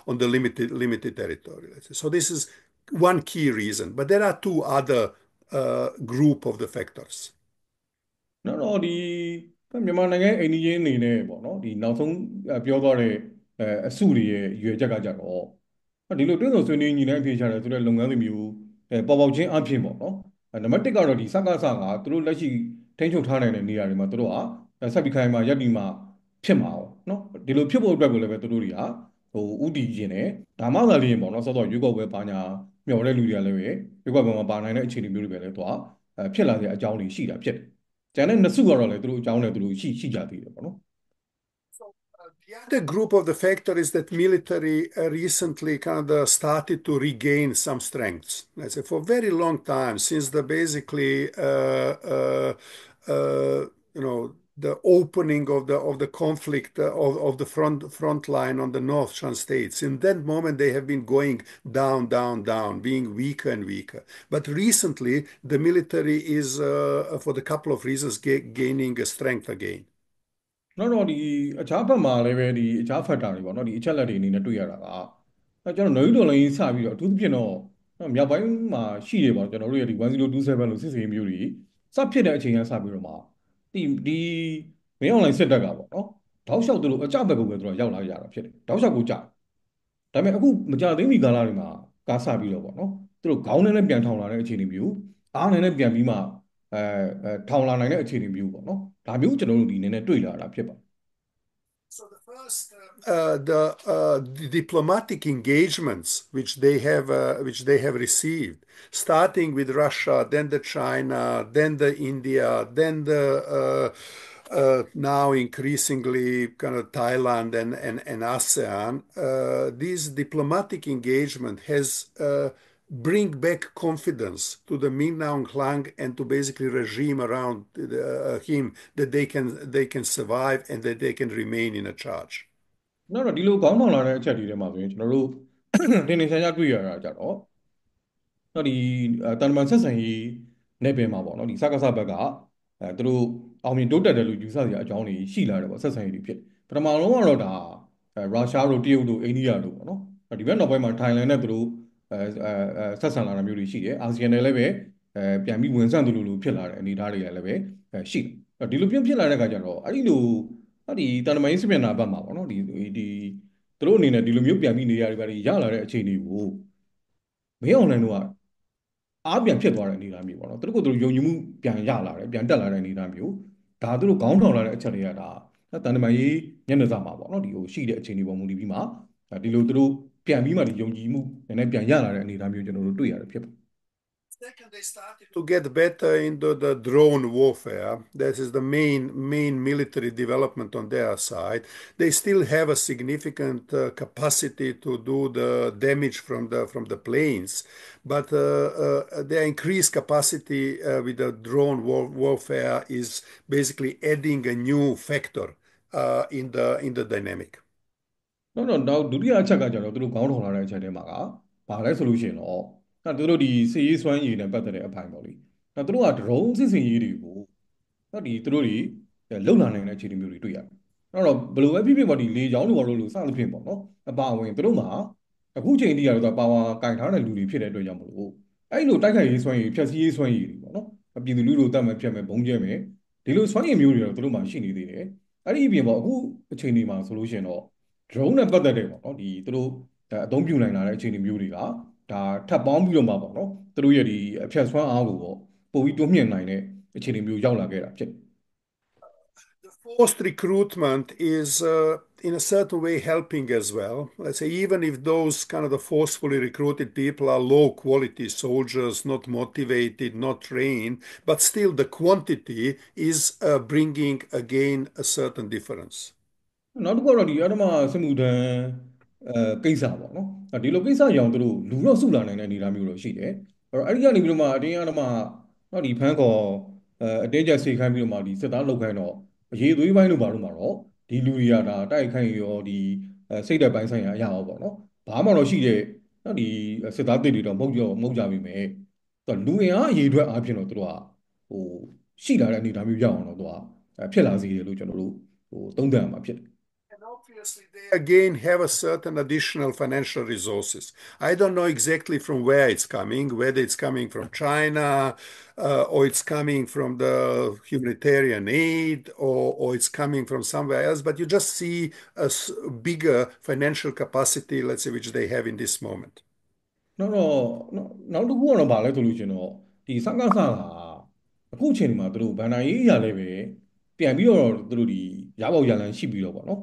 on the limited territory. Let's say. So this is one key reason, but there are two other group of the factors. နော်ဒီမြန်မာနိုင်ငံအိန္ဒိယအနေနဲ့ပေါ့နော်ဒီနောက်ဆုံးပြောသွားတဲ့အစုတွေရဲ့ရွေချက်ကကြတော့ဒီလိုတွင်းဆုံဆွေးနွေးညီနိုင်ဖြေရှာတယ်ဆိုတဲ့လုပ်ငန်းတွေမျိုးပေါ်ပေါက်ခြင်းအပြင်ပေါ့နော်နံပါတ်1ကတော့ဒီစကားစကသူတို့လက်ရှိထိန်းချုပ်ထားနိုင်တဲ့နေရာတွေမှာသူတို့ကဆက်ပြီးခိုင်မှာရပ်တည်မှာဖြစ်မှာ哦နော်ဒီလိုဖြစ်ဖို့အတွက်ကိုလည်းပဲသူတို့တွေကဥတီခြင်းနဲ့ဒါမှသာလျှင်ပေါ့နော်စောစောရွေးကောက်ပွဲပါညာမျှော်တဲ့လူတွေကလည်းပဲရွေးကောက်ပွဲမှာပါနိုင်တဲ့အခြေအနေမျိုးတွေပဲလည်းသူကဖြစ်လာတဲ့အကြောင်းတွေရှိတာဖြစ်တယ်ကျန်တဲ့နှစ်စုကတော့လည်းသူတို့အကြောင်းနဲ့သူတို့ရှိကြသေးတယ်ပေါ့နော် The other group of the factor is that military recently started to regain some strengths. Let's say for a very long time, since the basically the opening of the conflict of the front line on the North Shan states. In that moment, they have been going down, down, down, being weaker and weaker. But recently, the military is, for the couple of reasons, gaining strength again. နော်ဒီအခြားဘက်မှာလည်းပဲဒီအခြား factor တွေပေါ့နော်ဒီအချက်လက်တွေအနေနဲ့တွေ့ရတာကကျွန်တော်နှွေးတော်လိုင်းစပြီးတော့အထူးသဖြင့်တော့မြောက်ပိုင်းမှာရှိတယ်ပေါ့ကျွန်တော်တို့ရဲ့ဒီ1027လို့စစ်စေးမျိုးတွေစဖြစ်တဲ့အချိန်ကစပြီးတော့မှဒီမင်းအွန်လိုင်းစစ်တပ်ကပေါ့နော်တောက်လျှောက်သူတို့အကြဘက်ကိုပဲသူတို့ရောက်လာကြတာဖြစ်တယ်တောက်လျှောက်ကိုကြာဒါပေမဲ့အခုမကြသေးမီကာလတွေမှာကားစပြီးတော့ပေါ့နော်သူတို့ခေါင်းနဲ့ပြန်ထောင်လာတဲ့အခြေအနေမျိုးအားနဲ့ပြန်ပြီးမှထောင်လာနိုင်တဲ့အခြေအနေမျိုးပေါ့နော်ဒါမျိုးကျွန်တော်တို့ဒီနည်းနည်းတွေ့လာတာဖြစ်ပါတယ် So the first, the diplomatic engagements which they have received, starting with Russia, then the China, then the India, then the now increasingly kind of Thailand and ASEAN, this diplomatic engagement has bring back confidence to the Min Aung Hlaing and to basically regime around him that they can survive and that they can remain in a charge. နောက်တော့ဒီလိုခေါင်းထောင်လာတဲ့အချက်တွေထဲမှာဆိုရင်ကျွန်တော်တို့တင်နေရှားရှားတွေ့ရတာကြတော့နော်ဒီတန်တမန်ဆက်ဆံရေးနယ်ပယ်မှာပေါ့နော်ဒီစကားစဘက်ကသူတို့အောင်မြင်တိုးတက်တယ်လို့ယူဆစရာအကြောင်းတွေရှိလာတယ်ပေါ့ဆက်ဆံရေးတွေဖြစ်ပထမလုံးကတော့ဒါရုရှားတို့တရုတ်တို့အိန္ဒိယတို့ပေါ့နော်ဒီဘက်နောက်ပိုင်းမှာထိုင်လန်နဲ့သူတို့ဆက်ဆံလာတာမျိုးတွေရှိတယ်အာဆီယံနဲ့လည်းပဲ ပြန်ပြီးဝင်ဆန့်သူလိုဖြစ်လာတဲ့အနေအထားတွေကလည်းပဲရှိတယ်ဒီလိုဖြစ်လာတဲ့အခါကျတော့အဲ့ဒီလိုဒီတန်တမာရေးစစ်မျက်နှာဘက်မှာပေါ့နော်ဒီသူတို့အနေနဲ့ဒီလိုမျိုးပြန်ပြီးနေရာတွေပါရလာတဲ့အခြေအနေကိုမင်းအောင်လှိုင်တို့ကအားပြန်ဖြစ်သွားတဲ့အနေအထားမျိုးပေါ့နော်သူတို့ကသူတို့ယုံကြည်မှုပြန်ရလာတယ်ပြန်တက်လာတဲ့အနေအထားမျိုးဒါသူတို့ခေါင်းထောင်လာတဲ့အချက်တွေကဒါတန်တမာရေးညနေစာမှာပေါ့နော်ဒီဟိုရှိတဲ့အခြေအနေပေါ်မူတည်ပြီးမှဒီလိုသူတို့ပြန်ပြီးမှဒီယုံကြည်မှုနည်းနည်းပြန်ရလာတဲ့အနေအထားမျိုးကျွန်တော်တို့တွေ့ရတယ်ဖြစ်ပါ Second, they started to get better into the drone warfare. That is the main military development on their side. They still have a significant capacity to do the damage from the planes, but their increased capacity with the drone warfare is basically adding a new factor in the dynamic. နောက်ဒုတိယအချက်ကကျတော့သူတို့ခေါင်းထောင်လာတဲ့အချက်ထဲမှာကဘာလဲဆိုလို့ရှိရင်တော့သူတို့ဒီစစ်ရေးစွမ်းရည်နဲ့ပတ်သက်တဲ့အပိုင်းပေါ့လေသူတို့ကဒရုန်းစစ်စင်ရေးတွေကိုသူတို့တွေလုံလာနိုင်တဲ့အခြေအနေမျိုးတွေတွေ့ရတယ်အဲ့တော့ဘယ်လိုပဲဖြစ်ဖြစ်ပေါ့ဒီလေကြောင်းတွေဘာလို့လို့စသဖြင့်ပေါ့နော်အပါအဝင်သူတို့မှာအခုချိန်ထိကတော့ပါဝါကင်ထားတဲ့လူတွေဖြစ်တဲ့အတွက်ကြောင့်မလို့အဲ့လိုတိုက်ခိုက်ရေးစွမ်းရည်ဖြတ်စည်းရေးစွမ်းရည်တွေပေါ့နော်ပြည်သူလူထုတတ်မှတ်ဖြတ်မဲ့ဘုံကျဲမဲ့ဒီလိုစွမ်းရည်မျိုးတွေတော့သူတို့မှာရှိနေသေးတယ်အဲ့ဒီအပြင်ပေါ့အခုအချိန်ဒီမှာဆိုလို့ရှိရင်တော့ drone နဲ့ပတ်သက်တယ်ပေါ့နော်ဒီသူတို့အသုံးပြုနိုင်လာတဲ့အခြေအနေမျိုးတွေကဒါထပ်ပေါင်းပြီးတော့မှပေါ့နော်သူတို့ရဲ့ဒီအဖြတ်စွမ်းအားကိုပေါ့ပိုပြီးတိုးမြှင့်နိုင်တဲ့အခြေအနေမျိုးရောက်လာခဲ့တာဖြစ် The forced recruitment is, in a certain way, helping as well. Let's say, even if those kind of the forcefully recruited people are low quality soldiers, not motivated, not trained, but still the quantity is bringing again a certain difference. နောက်တစ်ခုကတော့ဒီအဓမ္မစစ်မှုထမ်းကိစ္စပေါ့နော်ဒီလိုကိစ္စကြောင့်သူတို့လူတော့စုလာနိုင်တဲ့အနေအထားမျိုးတော့ရှိတယ်အဲ့တော့အဲ့ဒီကနေပြီးတော့မှအတင်းအဓမ္မဒီဖမ်းခေါ်အတင်းကျပ်စေခိုင်းပြီးတော့မှဒီစစ်သားလုပ်ခိုင်းတော့အရေးသွေးပိုင်းလို့ပါလို့မှာတော့ဒီလူတွေကဒါတိုက်ခိုက်ရောဒီစိတ်ဓာတ်ပိုင်းဆိုင်ရာအရာရောပေါ့နော်ဘာမှတော့ရှိတဲ့ဒီစစ်သားတွေတော့မဟုတ်ကြပြီမယ်သူကလူအင်အားအရေးအတွက်အားဖြင့်တော့သူတို့ကဟိုရှိလာတဲ့အနေအထားမျိုးရောက်အောင်တော့သူကဖြစ်လာစေတယ်လို့ကျွန်တော်တို့သုံးသပ်ရမှာဖြစ်တယ် And obviously, they again have a certain additional financial resources. I don't know exactly from where it's coming, whether it's coming from China, or it's coming from the humanitarian aid, or it's coming from somewhere else, but you just see a bigger financial capacity, let's say, which they have in this moment. နောက်တော့နောက်တစ်ခုကတော့ဗာလဲဆိုလို့ရှင်တော့ဒီစကားဆာအခုအချိန်ဒီမှာသူတို့ဗန်နာရေးရလဲပဲပြန်ပြီးတော့သူတို့ဒီရပေါက်ရလန်ရှိပြီးတော့ပေါ့နော်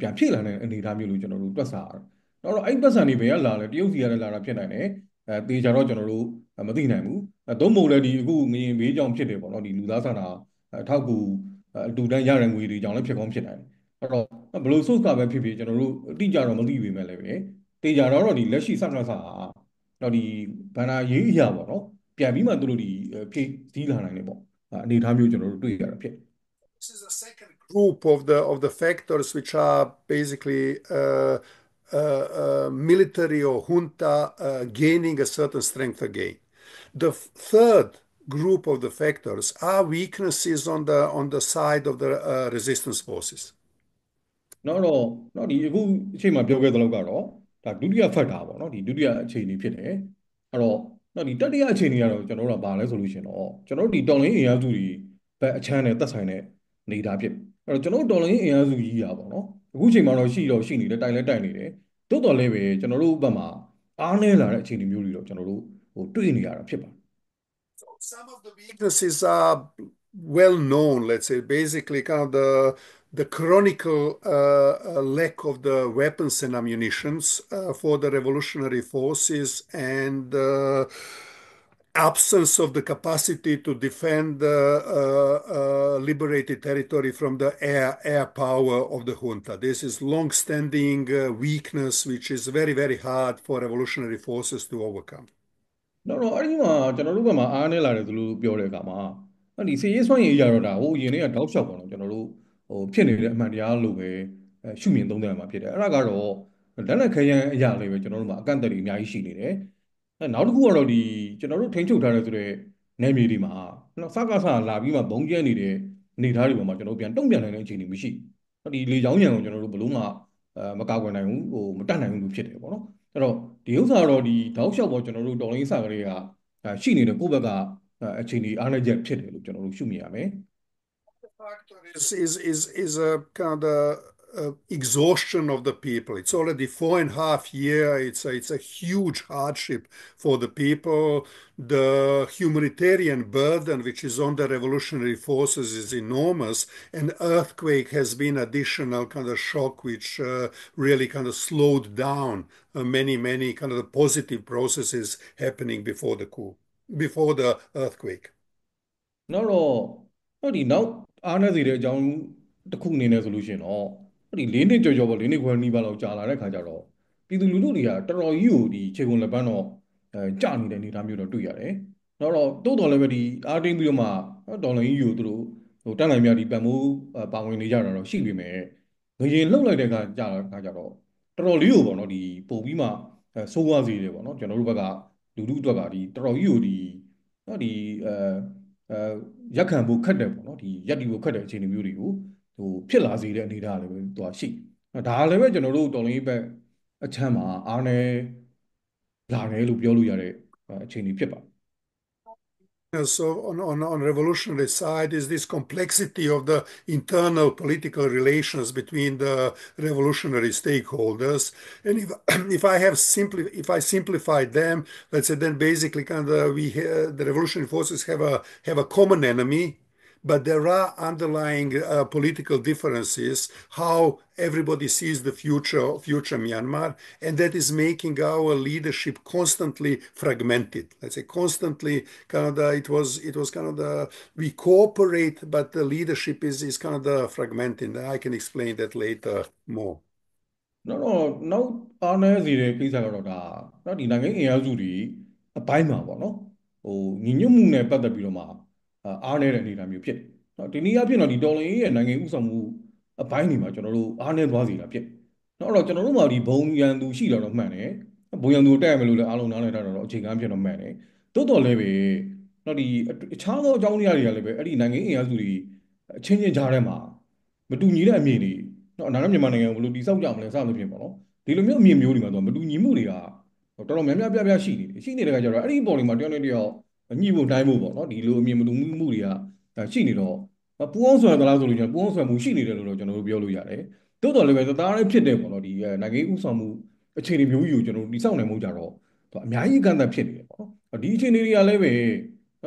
ပြန်ဖြည့်လာတဲ့အနေအထားမျိုးလို့ကျွန်တော်တို့တွက်ဆရတယ်နောက်တော့အဲ့ပတ်စံတွေဘယ်ကလာလဲတရုတ်စီကလည်းလာတာဖြစ်နိုင်တယ်တေချာတော့ကျွန်တော်တို့မသိနိုင်ဘူးသို့မဟုတ်လည်းဒီအခုငရင်ဘေးကြောင့်ဖြစ်တယ်ပေါ့နော်ဒီလူသားဆန္ဒအထောက်ကူအတူတန်းရတဲ့ငွေတွေကြောင့်လည်းဖြစ်ကောင်းဖြစ်နိုင်တယ်အဲ့တော့ဘယ်လို source ကပဲဖြစ်ဖြစ်ကျွန်တော်တို့အတိအကျတော့မသိပေမဲ့လည်းပဲတေချာတော့ဒီလက်ရှိစကားဆာတော့ဒီဘန္နာရေးအရာပေါ့နော်ပြန်ပြီးမှသူတို့ဒီဖြည့်စည်းလာနိုင်တယ်ပေါ့အနေအထားမျိုးကျွန်တော်တို့တွေ့ရတာဖြစ် This is the second group of the factors which are basically military or junta gaining a certain strength again. The third group of the factors are weaknesses on the side of the resistance forces. နောက်ဒီအခုအချိန်မှာပြောခဲ့သလောက်ကတော့ဒါဒုတိယဖက်တာပေါ့နော်ဒီဒုတိယအခြေအနေဖြစ်တယ်အဲ့တော့နောက်ဒီတတိယအခြေအနေကတော့ကျွန်တော်တို့ကဘာလဲဆိုလို့ရှိရင်တော့ကျွန်တော်တို့ဒီတော်လိုင်းအင်အားစုတွေဘက်အချမ်းနဲ့သက်ဆိုင်တဲ့နေတာဖြစ်အဲ့တော့ကျွန်တော်တို့တော်လိုင်းအင်အားစုကြီးရာပေါ့နော်အခုချိန်မှာတော့ရှိနေတယ်တိုင်လဲတိုင်နေတယ်တိုးတော်လဲပဲကျွန်တော်တို့ဘက်မှာအားနည်းလာတဲ့အခြေအနေမျိုးတွေတော့ကျွန်တော်တို့တွေ့နေရတာဖြစ်ပါတယ် So some of the weaknesses are well known, let's say, basically kind of the chronicle lack of the weapons and ammunitions for the revolutionary forces and absence of the capacity to defend liberated territory from the air power of the junta. This is long-standing weakness, which is very, very hard for revolutionary forces to overcome. နောက်တော့အဲ့ဒီမှာကျွန်တော်တို့ဘက်မှာအားနည်းလာတယ်သူလို့ပြောတဲ့အခါမှာဒီစီရေးစွမ်းရည်အရာတော့ဒါဟိုအရင်ကတောက်လျှောက်ပေါ့နော်ကျွန်တော်တို့ဖြစ်နေတဲ့အမှန်တရားလို့ပဲရှုမြင်သုံးသပ်ရမှာဖြစ်တယ်အဲ့ဒါကတော့လက်နက်ခဲယမ်းအရာလေးပဲကျွန်တော်တို့မှာအကန့်အသတ်တွေအများကြီးရှိနေတယ်နောက်တစ်ခုကတော့ဒီကျွန်တော်တို့ထိန်းချုပ်ထားတဲ့ဆိုတဲ့နယ်မြေတွေမှာစကားဆလာပြီးမှဘုံကျဲနေတဲ့အနေအထားတွေပေါ်မှာကျွန်တော်တို့ပြန်တုံ့ပြန်နိုင်တဲ့အခြေအနေမရှိဒီလေကြောင်းရန်ကိုကျွန်တော်တို့ဘလို့မှမကာကွယ်နိုင်ဘူးမတတ်နိုင်ဘူးလို့ဖြစ်တယ်ပေါ့နော်အဲ့တော့ဒီဥစ္စာတော့ဒီတောက်လျှောက်ပေါ်ကျွန်တော်တို့တော်လိုင်းစာကလေးက ရှိနေတဲ့ကိုယ့်ဘက်ကအခြေအနေအားနည်းချက်ဖြစ်တယ်လို့ကျွန်တော်တို့ရှုမြင်ရမယ် Factor is a kind of exhaustion of the people. It's already 4.5 years. It's a huge hardship for the people. The humanitarian burden which is on the revolutionary forces is enormous. An earthquake has been additional kind of shock which really kind of slowed down many kind of the positive processes happening before the coup, before the earthquake. နောက်တော့နောက်အားနည်းစေတဲ့အကြောင်းတစ်ခုအနေနဲ့ဆိုလို့ရှိရင်တော့၄နှစ်ကျော်ကျော်ပေါ့၄နှစ်ခွဲနီးပါးလောက်ကြာလာတဲ့ခါကျတော့ပြည်သူလူထုတွေကတော်တော်ကြီးကိုခြေကုန်လက်ပန်းတော့ကြာနေတဲ့အနေအထားမျိုးတော့တွေ့ရတယ်။နောက်တော့တိုးတော်လည်းပဲအားတင်းပြီးတော့မှဒေါ်လာကြီးကိုသူတို့တန်းနိုင်မြပံ့ပိုးပါဝင်နေကြတာတော့ရှိပေမဲ့ငရင်လှုပ်လိုက်တဲ့ခါကျတော့တော်တော်လေးကိုပေါ့နော်ပို့ပြီးမှဆိုးဝါးစေတယ်ပေါ့နော်ကျွန်တော်တို့ဘက်ကလူထုအတွက်ကတော်တော်ကြီးကိုနော်အဲရက်ခံဖို့ခက်တယ်ပေါ့နော်ရက်တီဖို့ခက်တဲ့အခြေအနေမျိုးတွေကိုဖြစ်လာစေတဲ့အနေအထားလည်းပဲသူကရှိဒါလည်းပဲကျွန်တော်တို့တော်လိုင်းဘက်အချမ်းမှာအားနည်းလာတယ်လို့ပြောလို့ရတဲ့အခြေအနေဖြစ်ပါတယ် So on revolutionary side is this complexity of the internal political relations between the revolutionary stakeholders. And if I simplify them, let's say then basically kind of the revolutionary forces have a common enemy, but there are underlying political differences, how everybody sees the future Myanmar, and that is making our leadership constantly fragmented. Let's say constantly kind of it was kind of we cooperate, but the leadership is kind of the fragmented. I can explain that later more. နောက်အားနည်းစေတဲ့ကိစ္စကတော့နိုင်ငံအင်အားစုတွေအပိုင်းမှာပေါ့နော်ညီညွတ်မှုနဲ့ပတ်သက်ပြီးတော့မှအားနည်းတဲ့အနေအထားမျိုးဖြစ်တယ်ဒီနည်းအားဖြင့်တော့တော်လှန်ရေးရဲ့နိုင်ငံဥဆောင်မှုအပိုင်းတွေမှာကျွန်တော်တို့အားနည်းသွားစေတာဖြစ်နောက်တော့ကျွန်တော်တို့မှာဘုံရန်သူရှိတာတော့မှန်တယ်ဘုံရန်သူတက်ရမယ်လို့လည်းအားလုံးနားလည်ထားတာတော့အခြေခံဖြစ်တော့မှန်တယ်တိုးတော်လည်းပဲအခြားသောအကြောင်းတရားတွေကလည်းပဲအဲ့ဒီနိုင်ငံအင်အားစုတွေအချင်းချင်းကြားထဲမှာမတူညီတဲ့အမြင်တွေအနာဂတ်မြန်မာနိုင်ငံကိုဘယ်လိုတည်ဆောက်ကြမလဲစသဖြင့်ပေါ့နော်ဒီလိုမျိုးအမြင်မျိုးတွေမှာတော့မတူညီမှုတွေကတော်တော်များများပြရှိနေတယ်ရှိနေတဲ့ခါကျတော့အဲ့ဒီပေါ်တွေမှာတယောက်နဲ့တယောက်ညှိဖို့တိုင်းဖို့ပေါ့နော်ဒီလိုအမြင်မတူမှုတွေကရှိနေတော့ပူအောင်ဆွဲသလားဆိုလို့ကျွန်တော်ပူအောင်ဆွဲမှုရှိနေတယ်လို့တော့ကျွန်တော်တို့ပြောလို့ရတယ်တိုးတော်လည်းပဲသားလည်းဖြစ်တယ်ပေါ့နော်နိုင်ငံဥဆောင်မှုအခြေအနေမျိုးကြီးကိုကျွန်တော်တို့တည်ဆောက်နိုင်မှုကြတော့အများကြီးကန့်သတ်ဖြစ်နေတယ်ပေါ့နော်ဒီအခြေအနေတွေကလည်းပဲ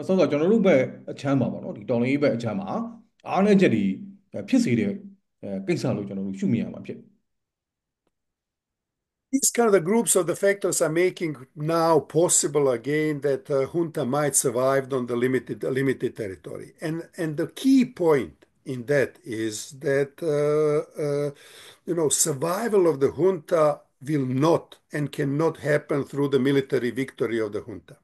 ဆောစောကျွန်တော်တို့ဘက်အချမ်းပါပေါ့နော်တော်လှန်ရေးဘက်အချမ်းမှာအားနည်းချက်တွေဖြစ်စေတဲ့ကိစ္စလို့ကျွန်တော်တို့ရှုမြင်ရမှာဖြစ် These kind of the groups of the factors are making now possible again that junta might survive on the limited territory. And the key point in that is that survival of the junta will not and cannot happen through the military victory of the junta.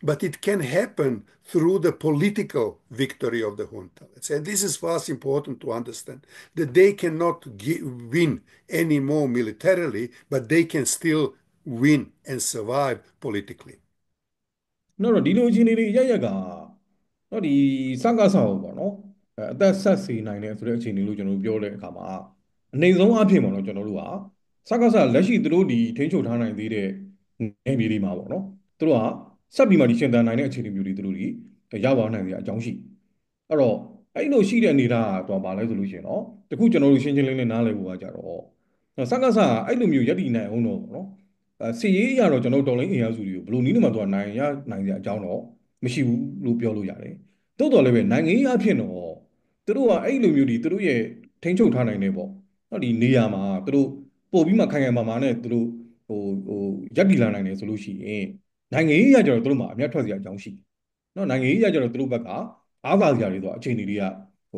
But it can happen through the political victory of the junta. And this is fast important to understand, that they cannot win anymore militarily, but they can still win and survive politically. နောက်တော့ဒီလိုအခြေအနေတွေရက်ကစကားဆောက်ပေါ့နော်အသက်ဆက်စီနိုင်တယ်ဆိုတဲ့အခြေအနေလို့ကျွန်တော်တို့ပြောတဲ့အခါမှာအနေဆုံးအဖြစ်ပေါ့နော်ကျွန်တော်တို့ကစကားဆလက်ရှိသူတို့ထိန်းချုပ်ထားနိုင်သေးတဲ့နယ်မြေတွေမှာပေါ့နော်သူတို့ကဆက်ပြီးမှရှင်သန်နိုင်တဲ့အခြေအနေမျိုးတွေသူတို့ရောက်သွားနိုင်တဲ့အကြောင်းရှိအဲ့တော့အဲ့လိုရှိတဲ့အနေထားကတော့ဘာလဲဆိုလို့ရှိရင်တော့တခုကျွန်တော်တို့ရှင်းရှင်းလင်းလင်းနားလည်ဖို့ကကြတော့စကားဆအဲ့လိုမျိုးယက်တီနိုင်အောင်တော့ပေါ့နော်စီရေးအရာတော့ကျွန်တော်တော်လိုင်းအင်အားစုတွေကိုဘယ်လိုနည်းနဲ့မှသူကနိုင်စရာအကြောင်းတော့မရှိဘူးလို့ပြောလို့ရတယ်။တိုးတော်လည်းပဲနိုင်ငံရေးအဖြစ်တော့သူတို့ကအဲ့လိုမျိုးသူတို့ရဲ့ထိန်းချုပ်ထားနိုင်တယ်ပေါ့။ဒီနေရာမှာသူတို့ပို့ပြီးမှခိုင်ခိုင်မာမာနဲ့သူတို့ရပ်တည်လာနိုင်တယ်ဆိုလို့ရှိရင်နိုင်ငံရေးအရကျတော့သူတို့မှာအမျက်ထွက်စရာအကြောင်းရှိတယ်။နိုင်ငံရေးအရကျတော့သူတို့ဘက်ကအားသာစရာတွေဆိုအခြေအနေတွေက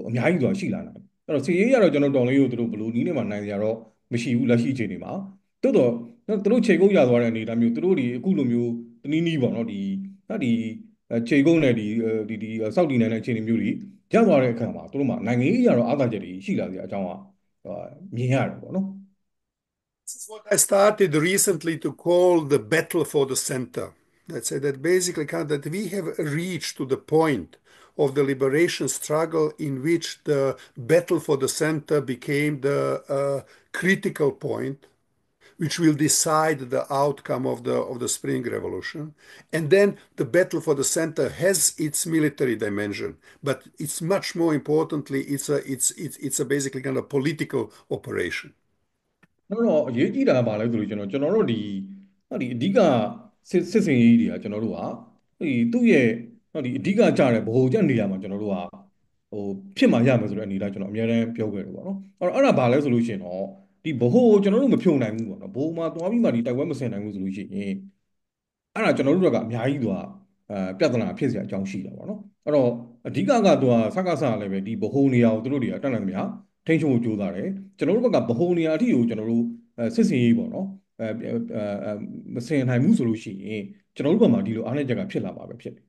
အများကြီးရှိလာနိုင်တယ်။အဲ့တော့စီရေးအရတော့ကျွန်တော်တော်လေးကိုသူတို့ဘယ်လိုနည်းနဲ့မှနိုင်စရာတော့မရှိဘူးလက်ရှိအခြေအနေမှာတိုးတော်သူတို့ခြေကုပ်ရသွားတဲ့အနေအထားမျိုးသူတို့အခုလိုမျိုးတနည်းနည်းပေါ့နော်ခြေကုပ်နဲ့စောက်တည်နိုင်တဲ့အခြေအနေမျိုးတွေရသွားတဲ့အခါမှာသူတို့မှာနိုင်ငံရေးအရတော့အားသာချက်တွေရှိလာစရာအကြောင်းမြင်ရတယ်ပေါ့နော် This is what I started recently to call the battle for the center. Let's say that basically that we have reached to the point of the liberation struggle in which the battle for the center became the critical point which will decide the outcome of the Spring Revolution. And then the battle for the center has its military dimension, but it's much more importantly, it's a basically kind of political operation. တော့အရေးကြီးတာကဘာလဲဆိုလို့ကျွန်တော်တို့ဒီအဓိကစစ်စင်ရေးတွေကကျွန်တော်တို့ကသူ့ရဲ့ဒီအဓိကကြတဲ့ဗဟိုချက်နေရာမှာကျွန်တော်တို့ကဟိုဖြစ်မှရမယ်ဆိုတဲ့အနေနဲ့ကျွန်တော်အများတန်းပြောခဲ့တယ်ပေါ့နော်အဲ့ဒါဘာလဲဆိုလို့ရှိရင်တော့ဒီဗဟိုကိုကျွန်တော်တို့မဖြုံနိုင်ဘူးပေါ့နော်ဗဟိုမှာသွားပြီးမှဒီတိုက်ပွဲမဆင်နိုင်ဘူးဆိုလို့ရှိရင်အဲ့ဒါကျွန်တော်တို့ကအများကြီးပြဿနာဖြစ်เสียအကြောင်းရှိတာပေါ့နော်အဲ့တော့အဓိကစကားလည်းပဲဒီဗဟိုနေရာကိုတို့တွေကတက်နိုင်သမျှထိန်းချုပ်ဖို့ကြိုးစားတယ်ကျွန်တော်တို့ဘက်ကဗဟိုနေရာအထိကိုကျွန်တော်တို့စစ်စင်ရေးပေါ့နော်မဆင်နိုင်ဘူးဆိုလို့ရှိရင်ကျွန်တော်တို့ဘက်မှာဒီလိုအားနည်းချက်ကဖြစ်လာမှာပဲဖြစ်တယ်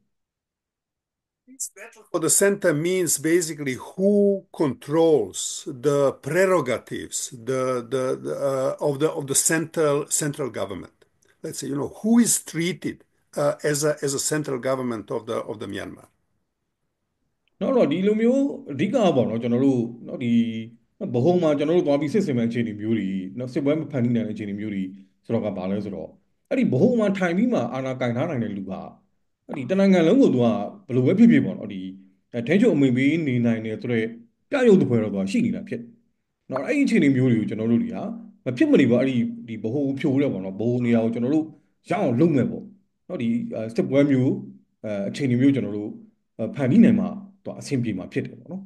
This battle for the center means basically who controls the prerogatives of the central government. Let's say, who is treated as a central government of the Myanmar. နောက်တော့ဒီလိုမျိုးအဓိကပေါ့နော်ကျွန်တော်တို့နော်ဒီဘဟုံမှာကျွန်တော်တို့သွားပြီးစစ်စင်မဲ့အခြေအနေမျိုးတွေနော်စစ်ပွဲမဖန်တီးနိုင်တဲ့အခြေအနေမျိုးတွေဆိုတော့ကဘာလဲဆိုတော့အဲ့ဒီဘဟုံမှာထိုင်ပြီးမှအာဏာကင်ထားနိုင်တဲ့လူကအဲ့ဒီတနိုင်ငံလုံးကိုသူကဘယ်လိုပဲဖြစ်ဖြစ်ပေါ့နော်ဒီထဲချုပ်အမိန်ပေးနေနိုင်တယ်ဆိုတော့ပြရုပ်တစ်ဖွဲ့တော့သူကရှိနေတာဖြစ်နော်အဲ့ဒီအခြေအနေမျိုးတွေကိုကျွန်တော်တို့တွေကမဖြစ်မနေပေါ့အဲ့ဒီဘဟုံဖြိုးရဲပေါ့နော်ဘဟုံနေရာကိုကျွန်တော်တို့ရအောင်လုပ်မယ်ပေါ့နော်ဒီစစ်ပွဲမျိုးအခြေအနေမျိုးကျွန်တော်တို့ဖန်တီးနိုင်မှာအဆင်ပြေမှာဖြစ်တယ်ပေါ့နော်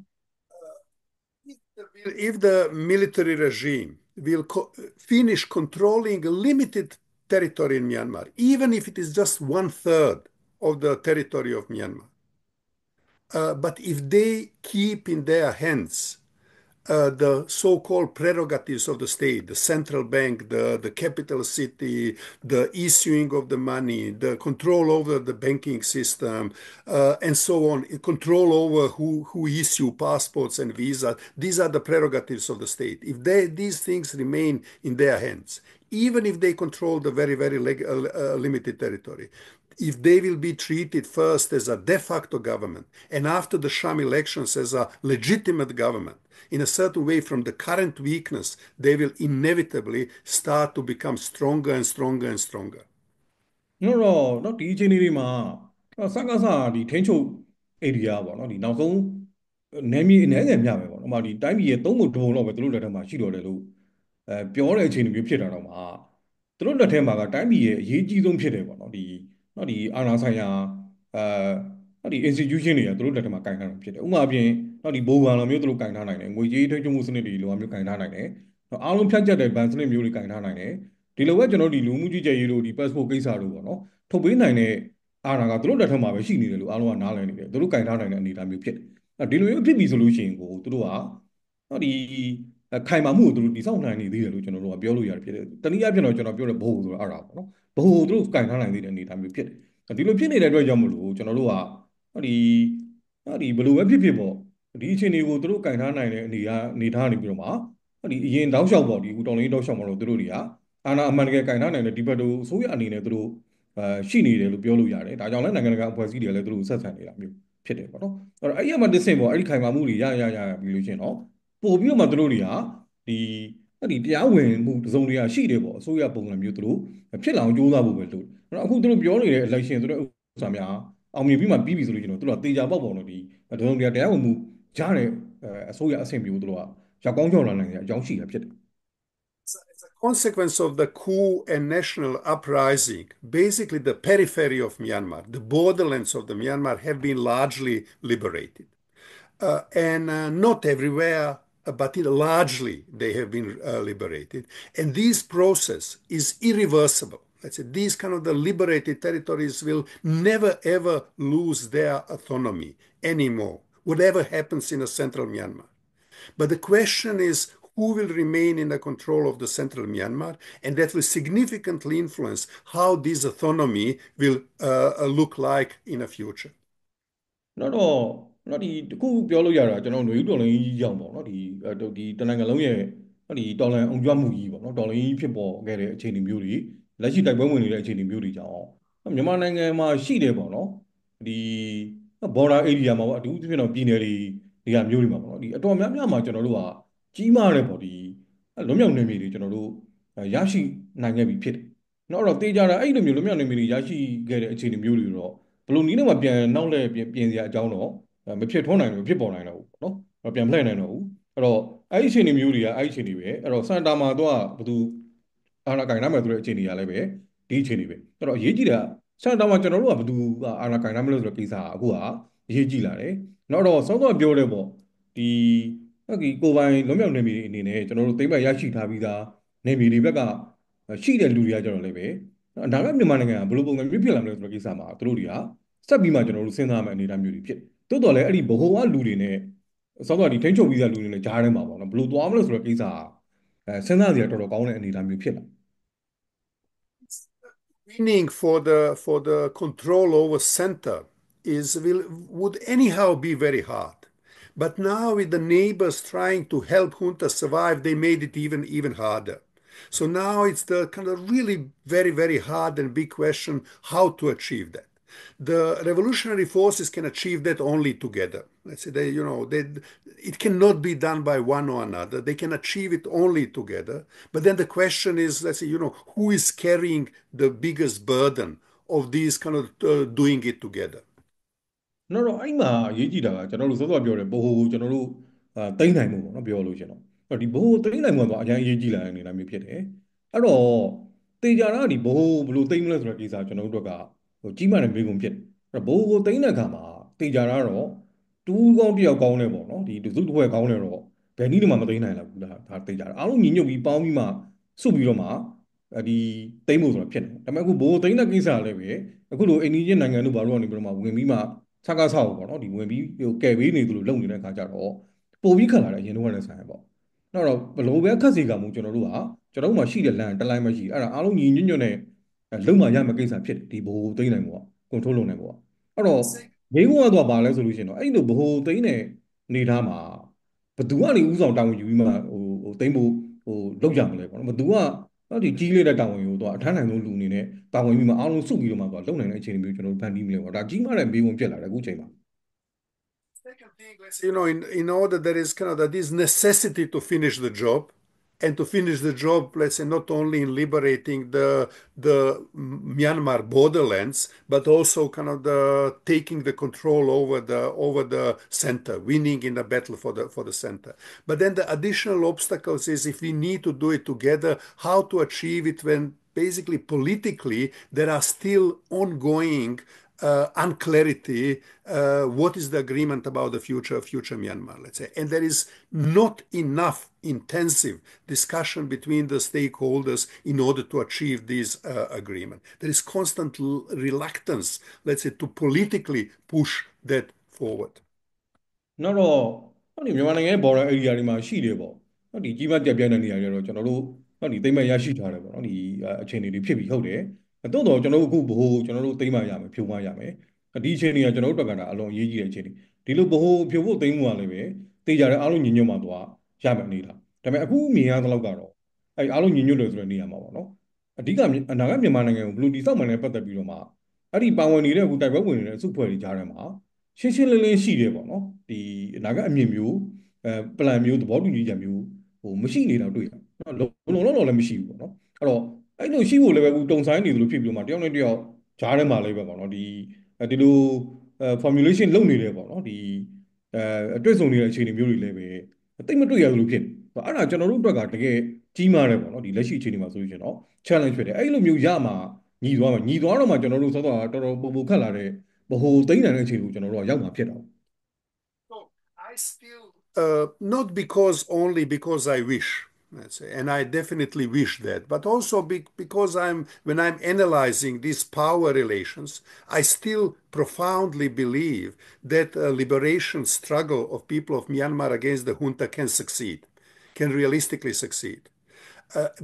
If the military regime will finish controlling a limited territory in Myanmar, even if it is just 1/3 of the territory of Myanmar, but if they keep in their hands the so-called prerogatives of the state, the central bank, the capital city, the issuing of the money, the control over the banking system, and so on, control over who issue passports and visas. These are the prerogatives of the state. If these things remain in their hands, even if they control the very, very limited territory, if they will be treated first as a de facto government and after the sham elections as a legitimate government, in a certain way from the current weakness, they will inevitably start to become stronger and stronger and stronger. နော်ဒီအခြေအနေတွေမှာစကားဒီထင်းချုပ်ဧရိယာပေါ့နော်ဒီနောက်ဆုံးနယ်မြေအနည်းငယ်မျှပဲပေါ့နော်ဒီတိုင်းပြည်ရဲ့သုံးပုံတစ်ပုံလောက်ပဲသူတို့လက်ထက်မှာရှိတော့တယ်လို့ပြောတဲ့အခြေအနေမျိုးဖြစ်တာတော့မှာသူတို့လက်ထက်မှာကတိုင်းပြည်ရဲ့အရေးကြီးဆုံးဖြစ်တယ်ပေါ့နော်ဒီအာဏာဆိုင်ရာဒီ institution တွေကသူတို့လက်ထက်မှာကင်ထားတာဖြစ်တယ်ဥပမာအပြင်ဒီဘိုးဘန်လိုမျိုးသူတို့ကင်ထားနိုင်တယ်ငွေကြေးထိန်းချုပ်မှုစနစ်တွေလိုမျိုးကင်ထားနိုင်တယ်အားလုံးဖြတ်ချက်တဲ့ဘဏ်စနစ်မျိုးတွေကင်ထားနိုင်တယ်ဒီလိုပဲကျွန်တော်ဒီလူမှုကြီးကြပ်ရေးတို့ဒီ passport ကိစ္စတို့ပေါ့နော်ထုတ်ပေးနိုင်တဲ့အာဏာကသူတို့လက်ထက်မှာပဲရှိနေတယ်လို့အားလုံးကနားလည်နေတယ်သူတို့ကင်ထားနိုင်တဲ့အနေအထားမျိုးဖြစ်တယ်ဒီလိုမျိုးဖြစ်ပြီဆိုလို့ရှိရင်ကိုသူတို့ကဒီခိုင်မာမှုကိုသူတို့တည်ဆောက်နိုင်နေသေးတယ်လို့ကျွန်တော်တို့ကပြောလို့ရတယ်ဖြစ်တယ်တနည်းအားဖြင့်တော့ကျွန်တော်ပြောတဲ့ဘ ਹੁ ဆိုတာအဲ့ဒါပေါ့နော်ဘ ਹੁ သူတို့ကင်ထားနိုင်သေးတဲ့အနေအထားမျိုးဖြစ်တယ်ဒီလိုဖြစ်နေတဲ့အတွက်ကြောင့်မလို့ကျွန်တော်တို့ကဒီဘယ်လိုပဲဖြစ်ဖြစ်ပေါ့ဒီအခြေအနေကိုသူတို့ကင်ထားနိုင်တဲ့အနေထားနေပြီးတော့မှဒီအရင်တောက်လျှောက်ပေါ့ဒီဦးတော်လေးတောက်လျှောက်မှာတော့သူတို့တွေကအာဏာအမှန်တကယ်ကင်ထားနိုင်တဲ့ဒီဘက်တို့အစိုးရအနေနဲ့သူတို့ရှိနေတယ်လို့ပြောလို့ရတယ်ဒါကြောင့်လည်းနိုင်ငံတကာအဖွဲ့အစည်းတွေလည်းသူတို့ဆက်ဆံနေတာမျိုးဖြစ်တယ်ပေါ့နော်အဲ့ဒီအမှတစ်ဆင့်ပေါ့အဲ့ဒီခိုင်မာမှုတွေရပြီးလို့ရှိရင်တော့ပို့ပြီးတော့မှသူတို့တွေကဒီတရားဝင်မှုတစုံတရာရှိတယ်ပေါ့အစိုးရပုံစံမျိုးသူတို့ဖြစ်လာအောင်ကြိုးစားဖို့ပဲလို့အခုသူတို့ပြောနေတဲ့ election ဆိုတဲ့ဥစ္စာများအောင်မြင်ပြီးမှပြီးပြီဆိုလို့ရှိရင်တော့သူတို့ကတေချာပေါက်ပေါ့နော်ဒီတစုံတရာတရားဝင်မှုကြားတဲ့အစိုးရအဆင့်မျိုးသူတို့ကရောက်ကောင်းကြောက်လာနိုင်တဲ့အကြောင်းရှိတာဖြစ်တယ် As a consequence of the coup and national uprising, basically the periphery of Myanmar, the borderlands of the Myanmar have been largely liberated. And not everywhere, but largely they have been liberated. And this process is irreversible. Let's say these kind of the liberated territories will never ever lose their autonomy anymore, whatever happens in the central Myanmar. But the question is who will remain in the control of the central Myanmar, and that will significantly influence how this autonomy will look like in the future. နော်ဒီတခုပြောလို့ရတာကျွန်တော်ຫນွေဦးတော်လိုင်းကြီးရောက်ပေါ့နော်ဒီတနိုင်ငံလုံးရဲ့ဒီတော်လိုင်းအောင်ကြွမှုကြီးပေါ့နော်တော်လိုင်းကြီးဖြစ်ပေါ်ခဲ့တဲ့အခြေအနေမျိုးတွေလက်ရှိတိုက်ပွဲဝင်နေတဲ့အခြေအနေမျိုးတွေကြောင့်မြန်မာနိုင်ငံမှာရှိတယ်ပေါ့နော်ဒီ border area မှာပေါ့အထူးသဖြင့်တော့ပြည်နယ်တွေနေရာမျိုးတွေမှာပေါ့နော်ဒီအတော်များများမှာကျွန်တော်တို့ကကြီးမားတယ်ပေါ့ဒီလွတ်မြောက်နေမြေတွေကျွန်တော်တို့ ရရှိနိုင်ခဲ့ပြီဖြစ်တယ်။နောက်တော့တေးကြတာအဲ့လိုမျိုးလွတ်မြောက်နေမည်ရရှိခဲ့တဲ့အခြေအနေမျိုးတွေတော့ဘယ်လိုနည်းနဲ့မှပြန်နောက်လဲပြင်စရာအကြောင်းတော့မဖြစ်ထွန်းနိုင်ဘူးဖြစ်ပေါ်နိုင်တော့ဘူးနော်။ပြန်မလှည့်နိုင်တော့ဘူး။အဲ့တော့အဲ့ဒီအခြေအနေမျိုးတွေကအဲ့ဒီအခြေအနေပဲ။အဲ့တော့စန်တာမှာတော့ဘယ်သူအာဏာကိုင်ရမယ်ဆိုတဲ့အခြေအနေကလည်းပဲဒီအခြေအနေပဲ။အဲ့တော့အရေးကြီးတာစန်တာမှာကျွန်တော်တို့ကဘယ်သူအာဏာကိုင်ရမလို့ဆိုတဲ့ကိစ္စကအခုကအရေးကြီးလာတယ်။နောက်တော့စောစောပြောတယ်ပေါ့ဒီဟုတ်ကဲ့ကိုပိုင်လွတ်မြောက်နေမည်အနေနဲ့ကျွန်တော်တို့သိမ့်ပိုက်ရရှိထားပြီးသားနေပြည်တော်ဘက်ကရှိတဲ့လူတွေကကျတော့လည်းပဲအနာဂတ်မြန်မာနိုင်ငံကဘယ်လိုပုံစံမျိုးဖြစ်လာမလဲဆိုတဲ့ကိစ္စမှာသူတို့တွေကစက်ပြီးမှကျွန်တော်တို့စဉ်းစားမယ့်အနေအထားမျိုးတွေဖြစ်တယ်။တိုးတော်လည်းအဲ့ဒီဘ ਹੁ ဝလူတွေနဲ့စောစောဒီထိန်းချုပ်ပြီးသားလူတွေနဲ့ကြားထဲမှာပေါ့နော်ဘယ်လိုသွားမလဲဆိုတဲ့ကိစ္စစဉ်းစားစရာတော်တော်ကောင်းတဲ့အနေအထားမျိုးဖြစ်လာ Winning for the control over center would anyhow be very hard. But now with the neighbors trying to help junta survive, they made it even harder. So now it's the kind of really very hard and big question how to achieve that. The revolutionary forces can achieve that only together. Let's say it cannot be done by one or another. They can achieve it only together. But then the question is, let's say, who is carrying the biggest burden of these kind of doing it together? နော်တော့အဲ့မှာအရေးကြီးတာကကျွန်တော်တို့စောစောပြောတယ်ဘ ਹੁ ကိုကျွန်တော်တို့တိမ့်နိုင်မှုပေါ့နော်ပြောလို့ရှင်တော့အဲ့ဒီဘ ਹੁ ကိုတိမ့်နိုင်မှုကတော့အရင်အရေးကြီးလာတဲ့အနေအထားမျိုးဖြစ်တယ်အဲ့တော့တေချာတာကဒီဘ ਹੁ ဘယ်လိုတိမ့်မလဲဆိုတဲ့ကိစ္စကျွန်တော်တို့ကကြီးမားတဲ့မေးခွန်းဖြစ်တယ်အဲ့တော့ဘ ਹੁ ကိုတိမ့်တဲ့အခါမှာတေချာတာတော့တူးကောင်းတယောက်ကောင်းတယ်ပေါ့နော်ဒီစုတစ်ဖွဲ့ကောင်းတယ်တော့ဘယ်နည်းမှမတိမ့်နိုင်လောက်ဘူးဒါတေချာတာအားလုံးညီညွတ်ပြီးပေါင်းပြီးမှစုပြီးတော့မှဒီတိမ့်ဖို့ဆိုတာဖြစ်တယ်ဒါပေမဲ့အခုဘ ਹੁ တိမ့်တဲ့ကိစ္စလည်းပဲအခုလိုအိန္ဒိယနိုင်ငံတို့ဘာလို့ကနေပြီးတော့မှဝင်ပြီးမှစကားဆောက်ပေါ့နော်ဒီဝင်ပြီးကယ်ပေးနေသူလိုလုပ်နေတဲ့ခါကျတော့ပို့ပြီးခက်လာတယ်အရင်တော့လည်းဆိုင်ပေါ့နောက်တော့ဘလို့ပဲခက်စီကမှုကျွန်တော်တို့မှာရှိတဲ့လမ်းတစ်လိုင်းမရှိအဲ့ဒါအားလုံးညီညွတ်ညွတ်နဲ့လုံမှရမယ့်ကိစ္စဖြစ်တယ်ဒီဘ ਹੁ သိမ်းနိုင်ပေါ့ကွန်ထရိုးလုပ်နိုင်ပေါ့အဲ့တော့မိကုန်းကတော့ဘာလဲဆိုလို့ရှိရင်တော့အဲ့လိုဘ ਹੁ သိမ်းတဲ့နေသားမှာဘသူကနေဥဆောင်တာဝန်ယူပြီးမှသိမ်းဖို့လုပ်ကြမလဲပေါ့နော်ဘသူကဒီကြီးလေးတဲ့တာဝန်ကိုတော့အထမ်းနိုင်ဆုံးလူအနေနဲ့တာဝန်ပြီးမှအားလုံးစုပြီးတော့မှတော့လုံနိုင်တဲ့အခြေအနေမျိုးကျွန်တော်တို့ဖန်တီးမလဲပေါ့ဒါကြီးမားတဲ့မေးခွန်းဖြစ်လာတယ်အခုချိန်မှာ Second thing, let's say, in order there is kind of that is necessity to finish the job, and to finish the job, let's say, not only in liberating the Myanmar borderlands, but also kind of the taking the control over the center, winning in the battle for the center. But then the additional obstacles is if we need to do it together, how to achieve it when basically politically there are still ongoing unclarity, what is the agreement about the future of future Myanmar, let's say. And there is not enough intensive discussion between the stakeholders in order to achieve this agreement. There is constant reluctance, let's say, to politically push that forward. နောက်တော့ဟောဒီမြန်မာနိုင်ငံရဲ့ border area တွေမှာရှိတယ်ပေါ့ဟောဒီကြီးမားပြပြတဲ့နေရာတွေတော့ကျွန်တော်တို့ဟောဒီသိမ်းမရရှိထားတယ်ပေါ့နော်ဒီအခြေအနေတွေဖြစ်ပြီးဟုတ်တယ်တိုးတော့ကျွန်တော်တို့အခုဘ ਹੁ ကျွန်တော်တို့သိမ်းမရမယ်ဖြိုးမရမယ်ဒီအခြေအနေကကျွန်တော်တို့တက်ကတာအလွန်အရေးကြီးတဲ့အခြေအနေဒီလိုဘ ਹੁ ဖြိုးဖို့သိမ်းမှုကလည်းပဲတေးကြတယ်အားလုံးညီညွတ်မှတော့ရမယ်အနေထားဒါပေမဲ့အခုမြင်ရသလောက်ကတော့အဲအားလုံးညီညွတ်တယ်ဆိုတဲ့နေရာမှာပေါ့နော်အဓိကအနာဂတ်မြန်မာနိုင်ငံကိုဘယ်လိုတည်ဆောက်မှန်းလဲပတ်သက်ပြီးတော့မှအဲ့ဒီပါဝင်နေတဲ့အခုတိုက်ပွဲဝင်နေတဲ့အစုဖွဲ့တွေကြားထဲမှာရှင်းရှင်းလင်းလင်းရှိတယ်ပေါ့နော်ဒီအနာဂတ်အမြင်မျိုးပလန်မျိုးသဘောတူညီချက်မျိုးမရှိနေတော့တွေ့ရနော်လုံတော့လည်းမရှိဘူးပေါ့နော်အဲ့တော့အဲ့လိုရှိဖို့လည်းပဲအခုတုံဆိုင်နေသလိုဖြစ်ပြီးတော့မှတယောက်နဲ့တယောက်ကြားထဲမှာလည်းပဲပေါ့နော်ဒီလိုformulation လုပ်နေတယ်ပေါ့နော်ဒီအတွေ့အကြုံနေတဲ့အခြေအနေမျိုးတွေလည်းပဲတိတ်မတွေ့ရသလိုဖြစ်နေအဲ့ဒါကျွန်တော်တို့အတွက်ကတကယ်ကြီးမားတယ်ပေါ့နော်ဒီလက်ရှိအခြေအနေမှာဆိုရင်တော့ challenge ဖြစ်တယ်အဲ့လိုမျိုးရမှာညီသွားတော့မှကျွန်တော်တို့စောစောတော်တော်ပုံခတ်လာတဲ့ဗဟိုသိမ်းနိုင်တဲ့အခြေအနေကိုကျွန်တော်တို့ကရောက်မှာဖြစ်တာ So I still not only because I wish, let's say, and I definitely wish that, but also because when I'm analyzing these power relations, I still profoundly believe that a liberation struggle of people of Myanmar against the junta can realistically succeed.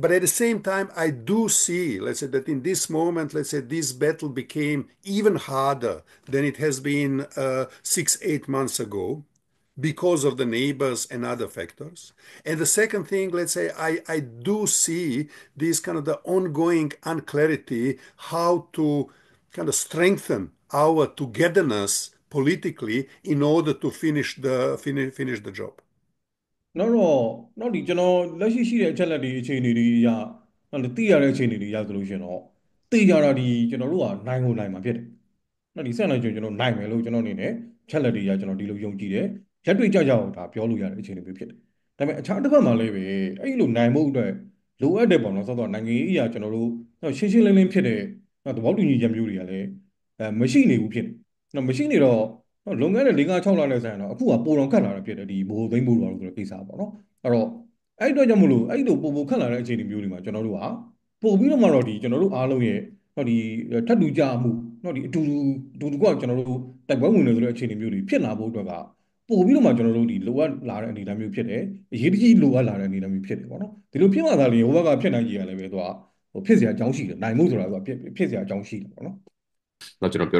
But at the same time, I do see, let's say, that in this moment, let's say, this battle became even harder than it has been 6, 8 months ago because of the neighbors and other factors. And the second thing, let's say, I do see this kind of the ongoing unclarity how to kind of strengthen our togetherness politically in order to finish the job. နောက်တော့နောက်ဒီကျွန်တော်လက်ရှိရှိတဲ့အချက်လက်တွေအခြေအနေတွေအရ သိရတဲ့အခြေအနေတွေရဆိုလို့ရှိရင်တော့သိကြတာဒီကျွန်တော်တို့ကနိုင်ကိုနိုင်မှာဖြစ်တယ်နော်ဒီဆက်နိုင်ကျွန်တော်နိုင်မယ်လို့ကျွန်တော်အနေနဲ့ချက်လက်တွေရကျွန်တော်ဒီလိုယုံကြည်တယ်လက်တွေ့ကြကြအောင်ဒါပြောလို့ရတဲ့အခြေအနေမျိုးဖြစ်တယ်ဒါပေမဲ့အခြားတစ်ဖက်မှာလည်းပဲအဲ့လိုနိုင်မှုအတွက်လိုအပ်တဲ့ပေါ့နော်ဆိုတော့နိုင်ငံရေးအရာကျွန်တော်တို့ရှင်းရှင်းလင်းလင်းဖြစ်တဲ့သဘောတူညီချက်မျိုးတွေကလည်းမရှိနေဘူးဖြစ်တယ်နော်မရှိနေတော့လွန်ခဲ့တဲ့4-5-6လနဲ့ဆိုင်တော့အခုကပိုတော်ခတ်လာတာဖြစ်တယ်ဒီဘိုးသိမ်းဘိုးတော်ဆိုတဲ့ကိစ္စပေါ့နော်အဲ့တော့အဲ့အတွက်ကြောင့်မလို့အဲ့လိုပိုခတ်လာတဲ့အခြေအနေမျိုးတွေမှာကျွန်တော်တို့ကပို့ပြီးတော့မှတော့ဒီကျွန်တော်တို့အားလုံးရဲ့တော့ဒီထပ်တူကြမှုတော့ဒီအတူတူကကျွန်တော်တို့တိုက်ပွဲဝင်နေဆိုတဲ့အခြေအနေမျိုးတွေဖြစ်လာဖို့အတွက်ကပို့ပြီးတော့မှကျွန်တော်တို့ဒီလိုအပ်လာတဲ့အနေအထားမျိုးဖြစ်တယ်အရေးတကြီးလိုအပ်လာတဲ့အနေအထားမျိုးဖြစ်တယ်ပေါ့နော်ဒီလိုဖြစ်မှသာလေဟိုဘက်ကဖြစ်နိုင်ကြရလည်းပဲသူကဟိုဖြစ်เสียအကြောင်းရှိတယ်နိုင်မှုဆိုတာကဖြစ်เสียအကြောင်းရှိတယ်ပေါ့နော်တော့ကျွန်တော်